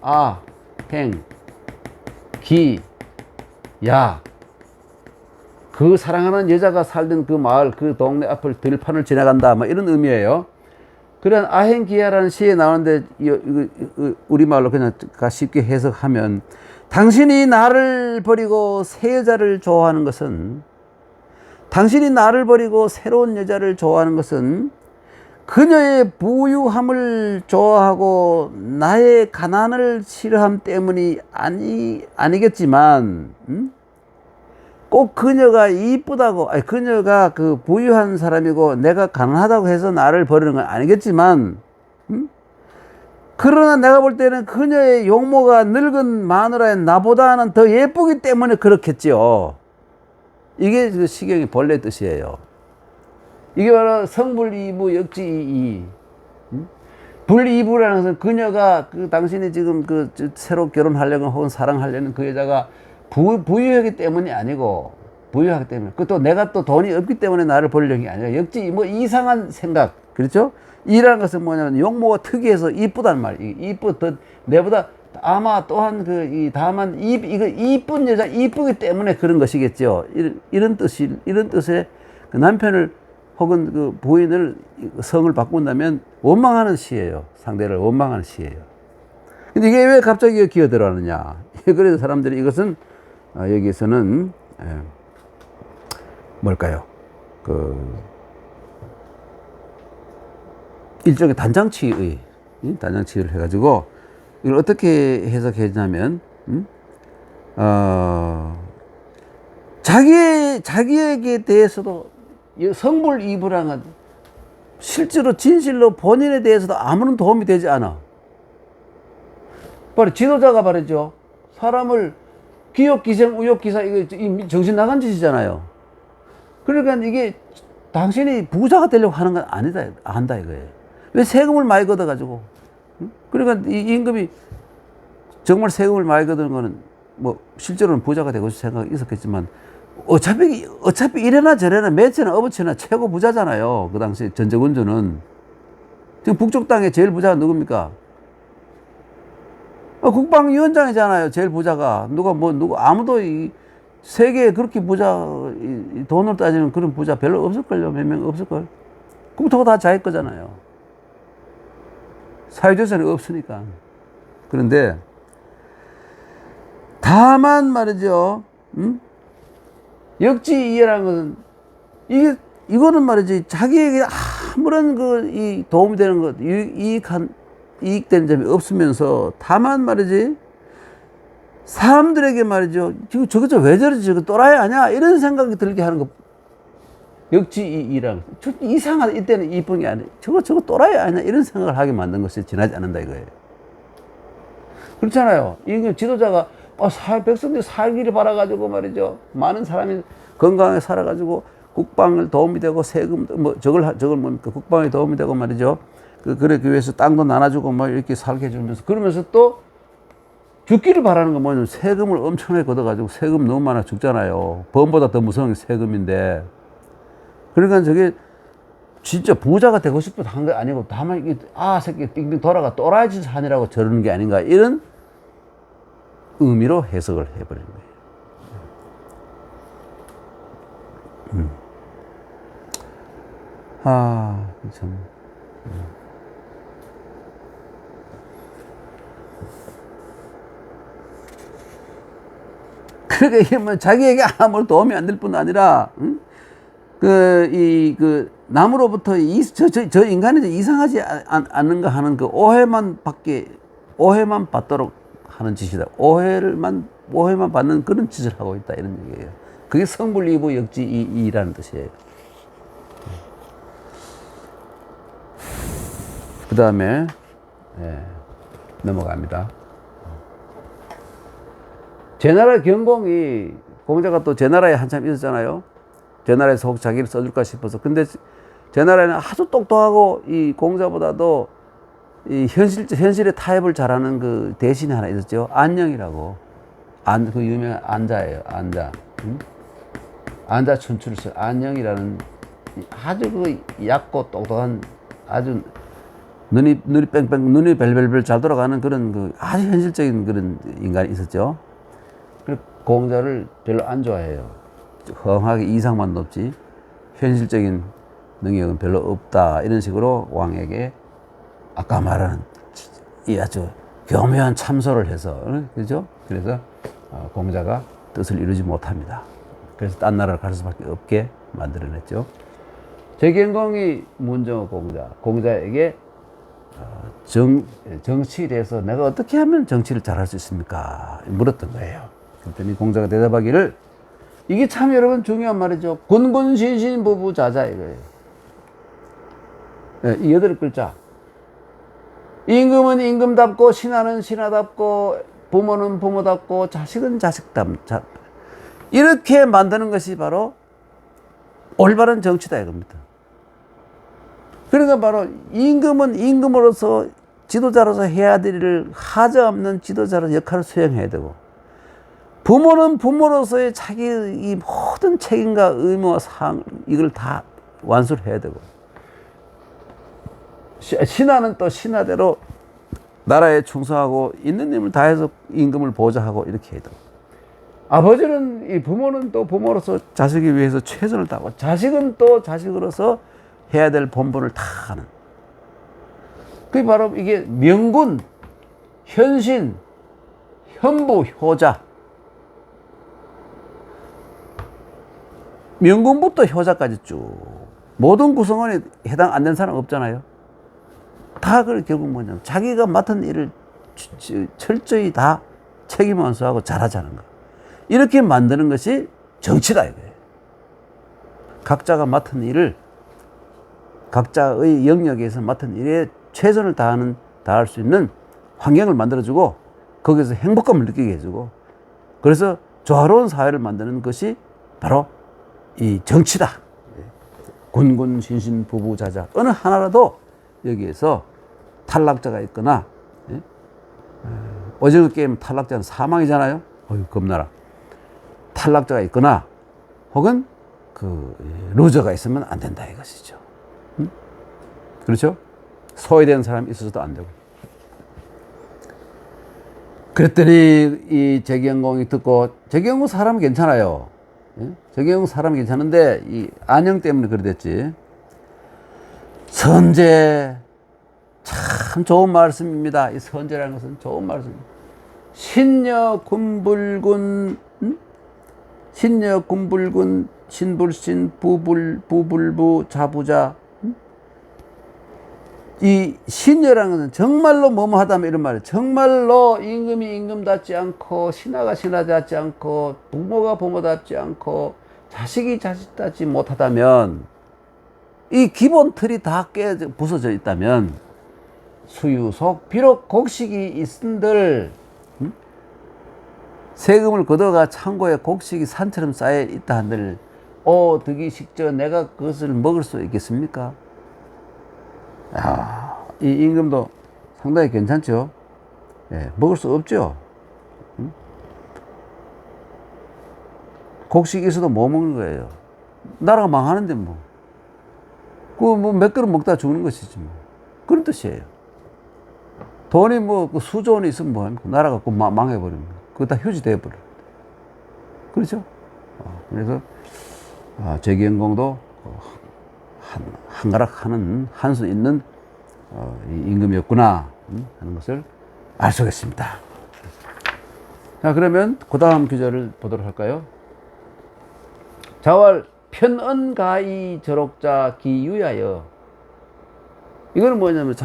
아행기야. 그 사랑하는 여자가 살던 그 마을, 그 동네 앞을 들판을 지나간다. 뭐 이런 의미예요. 그런 아행기야라는 시에 나오는데 우리말로 그냥 쉽게 해석하면 당신이 나를 버리고 새 여자를 좋아하는 것은 당신이 나를 버리고 새로운 여자를 좋아하는 것은 그녀의 부유함을 좋아하고 나의 가난을 싫어함 때문이 아니겠지만 꼭 그녀가 이쁘다고, 그녀가 그 부유한 사람이고 내가 가난하다고 해서 나를 버리는 건 아니겠지만, 그러나 내가 볼 때는 그녀의 용모가 늙은 마누라인 나보다는 더 예쁘기 때문에 그렇겠지요. 이게 그 시경의 본래 뜻이에요. 이게 바로 성불이부 역지이이. 불이부라는 것은 그녀가 당신이 지금 새로 결혼하려고 혹은 사랑하려는 그 여자가 부유하기 때문이 아니고, 부유하기 때문에. 또 내가 또 돈이 없기 때문에 나를 버리려는 게 아니라, 역지, 이상한 생각. 그렇죠? 이라는 것은 뭐냐면, 용모가 특이해서 이쁘단 말이에요. 내보다 아마 또한 다만, 이쁜 여자, 이쁘기 때문에 그런 것이겠죠. 이런 뜻의 그 남편을 혹은 그 부인을 성을 바꾼다면 원망하는 시예요. 상대를 원망하는 시예요. 근데 이게 왜 갑자기 기어 들어가느냐. 그래서 사람들이 이것은 여기에서는 뭘까요? 일종의 단장치의 단장치를 해가지고 이걸 어떻게 해석했냐면 자기에게 대해서도 성불이부랑은 실제로 진실로 본인에 대해서도 아무런 도움이 되지 않아. 바로 지도자가 말이죠. 사람을 기욕기생, 우욕기사, 이거 정신 나간 짓이잖아요. 그러니까 이게 당신이 부자가 되려고 하는 건 아니다, 안다 이거예요. 왜 세금을 많이 걷어가지고. 그러니까 이 임금이 정말 세금을 많이 걷는 거는 뭐 실제로는 부자가 되고 싶은 생각이 있었겠지만 어차피 이래나 저래나 매체나 어부체나 최고 부자잖아요. 그 당시 전적원조는. 지금 북쪽 땅에 제일 부자가 누굽니까? 국방위원장이잖아요. 제일 부자가. 누구, 아무도 세계에 그렇게 부자, 돈을 따지면 그런 부자 별로 없을걸요. 몇 명 없을걸. 국토가 다 자기 거잖아요. 사유재산이 없으니까. 그런데, 다만 말이죠. 역지이해라는 것은, 이거는 말이지, 자기에게 아무런 도움이 되는 것, 이익되는 점이 없으면서, 다만 말이지, 사람들에게 말이죠, 지금 저거 왜 저러지, 저거 또라이 아니야? 이런 생각이 들게 하는 거, 역지이해라는 것. 이상하다, 이때는 이쁜 게 아니에요. 저거 또라이 아니야? 이런 생각을 하게 만든 것이 지나지 않는다, 이거예요. 그렇잖아요. 이게 지도자가, 백성들이 살기를 바라가지고 말이죠. 많은 사람이 건강하게 살아가지고 국방을 도움이 되고 세금, 저걸 뭡니까? 국방에 도움이 되고 말이죠. 그러기 위해서 땅도 나눠주고 이렇게 살게 해주면서 그러면서 또 죽기를 바라는 건 뭐냐면 세금을 엄청나게 걷어가지고 세금 너무 많아 죽잖아요. 범보다 더 무서운 게 세금인데. 그러니까 저게 진짜 부자가 되고 싶어서 한 게 아니고 다만 이게 새끼 빙빙 돌아가 또라이 짓 하느라고 저러는 게 아닌가 이런 의미로 해석을 해버린 거예요. 참. 그러니까 이게 자기에게 아무런 도움이 안 될 뿐 아니라, 남으로부터 저 인간이 이상하지 않는가 하는 그 오해만 받도록 하는 짓이다. 오해만 받는 그런 짓을 하고 있다. 이런 얘기예요. 그게 성불이부 역지이라는 뜻이에요. 그 다음에, 넘어갑니다. 제나라 경공이, 공자가 또 제나라에 한참 있었잖아요. 제나라에서 혹 자기를 써줄까 싶어서. 근데 제나라에는 아주 똑똑하고 이 공자보다도 이 현실의 타협을 잘하는 그 대신이 하나 있었죠. 안녕이라고. 그 유명한 안자예요. 안자. 안자 춘추를 써. 안녕이라는 아주 그 얕고 똑똑한 아주 눈이 벨벨벨 잘 돌아가는 그런 아주 현실적인 그런 인간이 있었죠. 그리고 공자를 별로 안 좋아해요. 허황하게 이상만 높지 현실적인 능력은 별로 없다. 이런 식으로 왕에게 아까 말하는 이 아주 교묘한 참소를 해서, 그죠? 그래서 공자가 뜻을 이루지 못합니다. 그래서 딴 나라를 갈 수밖에 없게 만들어냈죠. 제경공이 문정호 공자에게 정치에 대해서 내가 어떻게 하면 정치를 잘할 수 있습니까? 물었던 거예요. 그랬더니 공자가 대답하기를, 이게 참 여러분 중요한 말이죠. 군군신신부부자자 이거예요. 이 8글자. 임금은 임금답고 신하는 신하답고 부모는 부모답고 자식은 자식답. 이렇게 만드는 것이 바로 올바른 정치다 이겁니다. 그러니까 바로 임금은 임금으로서 지도자로서 해야 될 일을 하자없는 지도자로 역할을 수행해야 되고, 부모는 부모로서의 자기 이 모든 책임과 의무와 사항 이걸 다 완수를 해야 되고, 신하는 또 신하대로 나라에 충성하고 있는 힘을 다해서 임금을 보좌하고 이렇게 해야 되고, 아버지는 이 부모는 또 부모로서 자식을 위해서 최선을 다하고, 자식은 또 자식으로서 해야 될 본분을 다 하는. 그게 바로 이게 명군, 현신, 현부, 효자. 명군부터 효자까지 쭉 모든 구성원에 해당 안 된 사람 없잖아요. 다 그 결국 뭐냐면 자기가 맡은 일을 철저히 다 책임 완수하고 잘하자는 거. 이렇게 만드는 것이 정치다 이거예요. 각자가 맡은 일을 각자의 영역에서 맡은 일에 최선을 다할 수 있는 환경을 만들어주고, 거기서 행복감을 느끼게 해주고, 그래서 조화로운 사회를 만드는 것이 바로 이 정치다. 군군 신신 부부자자. 어느 하나라도 여기에서 탈락자가 있거나, 오징어 게임 탈락자는 사망이잖아요. 어휴, 겁나라. 탈락자가 있거나 혹은 루저가 있으면 안 된다 이것이죠. 그렇죠? 소외된 사람이 있어서도 안 되고. 그랬더니 이 재경공이 듣고, 재경공 사람 괜찮아요. 예? 재경공 사람 괜찮은데 이 안형 때문에 그래 됐지. 선제, 참 좋은 말씀입니다. 이 선제라는 것은 좋은 말씀입니다. 신녀 군불군, 신녀 군불군, 신불신 부불부 자부자. 이 신녀라는 것은 정말로 뭐뭐 하다면 이런 말이에요. 정말로 임금이 임금답지 않고 신하가 신하답지 않고 부모가 부모답지 않고 자식이 자식답지 못하다면, 이 기본 틀이 다 부서져 있다면 수유속 비록 곡식이 있은들 세금을 걷어가 창고에 곡식이 산처럼 쌓여 있다 한들 득이 식저 내가 그것을 먹을 수 있겠습니까? 야, 이 임금도 상당히 괜찮죠. 예, 먹을 수 없죠. 곡식이 있어도 못 먹는 거예요. 나라가 망하는데 뭐. 몇 그릇 먹다 죽는 것이지 뭐. 그런 뜻이에요. 돈이 수조 원이 있으면 뭐합니까? 나라가 망해버립니다. 그거 다 휴지돼 버려. 그렇죠? 그래서 재경공도 한가락 하는 한 수 있는 임금이었구나 하는 것을 알 수가 있습니다. 자, 그러면 그 다음 규절을 보도록 할까요? 자왈 편언가이 저록자 기유야여. 이거는 뭐냐면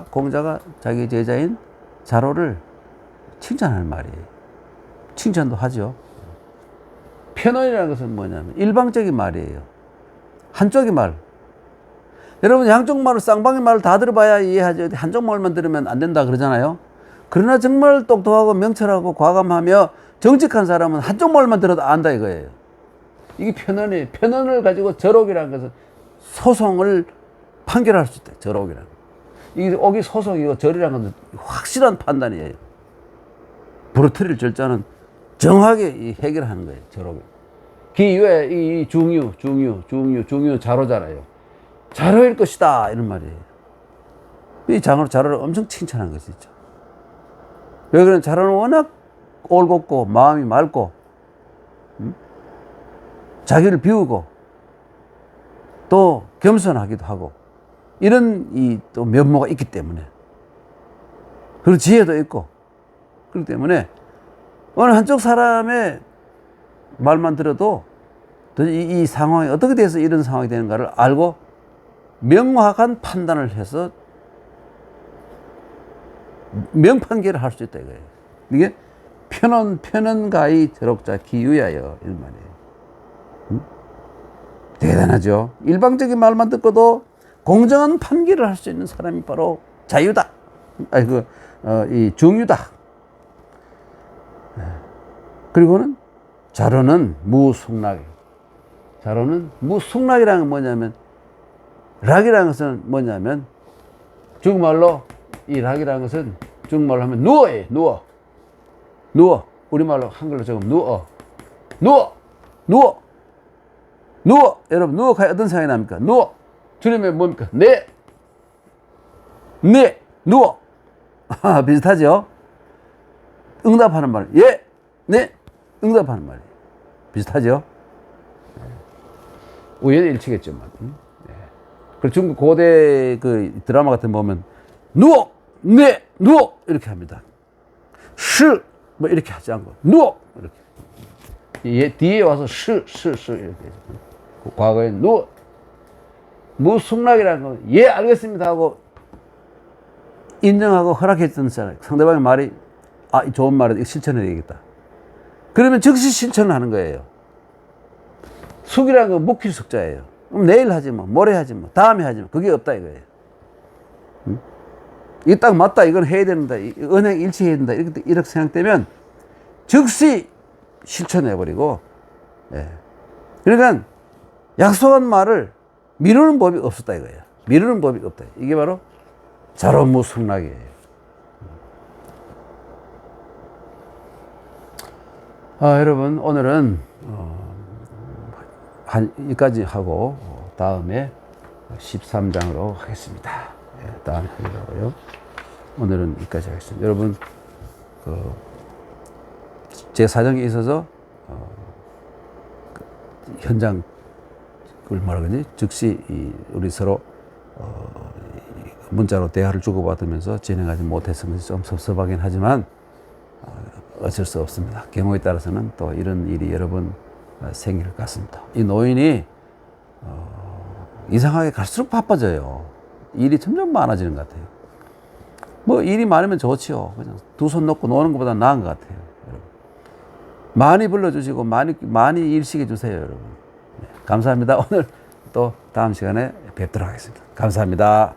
공자가 자기 제자인 자로를 칭찬하는 말이에요. 칭찬도 하죠. 편언이라는 것은 뭐냐면 일방적인 말이에요. 한쪽의 말. 여러분, 양쪽 말을, 쌍방의 말을 다 들어봐야 이해하죠. 한쪽 말만 들으면 안 된다 그러잖아요. 그러나 정말 똑똑하고 명철하고 과감하며 정직한 사람은 한쪽 말만 들어도 안다 이거예요. 이게 편언이에요. 편언을 가지고 저록이라는 것은 소송을 판결할 수 있다. 저록이라는 것. 이게 옥이 소송이고 절이라는 것은 확실한 판단이에요. 부러뜨릴 절자는 정확하게 해결하는 거예요. 저록이. 기유에 이 중유 자로잖아요. 자로일 것이다 이런 말이에요. 이 자로를 엄청 칭찬한 것이죠. 왜 그러냐? 자로는 워낙 올곧고 마음이 맑고 자기를 비우고 또 겸손하기도 하고 이런 또 면모가 있기 때문에, 그리고 지혜도 있고, 그렇기 때문에 어느 한쪽 사람의 말만 들어도 이 상황이 어떻게 돼서 이런 상황이 되는가를 알고 명확한 판단을 해서 명판계를 할 수 있다 이거예요. 이게 편언가이 저록자 기유야여 이런 말이에요. 대단하죠. 일방적인 말만 듣고도 공정한 판결을 할 수 있는 사람이 바로 자유다. 이 중유다. 그리고는 자로는 무숙락. 자로는 무숙락이라는 건 뭐냐면, 락이라는 것은 뭐냐면, 중국말로 이 락이라는 것은 중국말로 하면 누워예요. 누워. 우리말로 한글로 적으면 누워. 여러분, 누워 가야 어떤 생각이 납니까? 누워. 줄이면 뭡니까? 누워. 비슷하죠? 응답하는 말. 예, 네. 응답하는 말이에요. 비슷하죠? 우연일치겠지만. 그리고 중국 고대 그 드라마 같은 거 보면 누워, 누워 이렇게 합니다. 뭐 이렇게 하지 않고 누워 이렇게. 뒤에 와서 이렇게 해요. 과거에 누워. 무숙락이라는 건 예 알겠습니다 하고 인정하고 허락했던 사람, 상대방의 말이 좋은 말은 실천해야 되겠다. 그러면 즉시 실천을 하는 거예요. 숙이라는 건 묵힐숙자예요. 그럼 내일 하지 뭐, 모레 하지 뭐, 다음에 하지 뭐, 그게 없다 이거예요. 이게 딱 맞다, 이건 해야 된다, 은행 일치해야 된다, 이렇게 생각되면 즉시 실천해버리고, 예. 그러니까 약속한 말을 미루는 법이 없었다 이거예요. 미루는 법이 없다. 이게 바로 자로무숙락이에요. 여러분, 오늘은 여기까지 하고 다음에 13장으로 하겠습니다. 다음에 하기로 하고요. 오늘은 여기까지 하겠습니다. 여러분, 제 사정에 있어서 현장 그걸 뭐라 그러지? 즉시 우리 서로 문자로 대화를 주고받으면서 진행하지 못했던 것이 좀 섭섭하긴 하지만 어쩔 수 없습니다. 경우에 따라서는 또 이런 일이 여러 번 생길 것 같습니다. 이 노인이 이상하게 갈수록 바빠져요. 일이 점점 많아지는 것 같아요. 뭐 일이 많으면 좋지요. 그냥 두 손 놓고 노는 것보다 나은 것 같아요. 여러분. 많이 불러주시고 많이 일시켜 주세요, 여러분. 네, 감사합니다. 오늘 또 다음 시간에 뵙도록 하겠습니다. 감사합니다.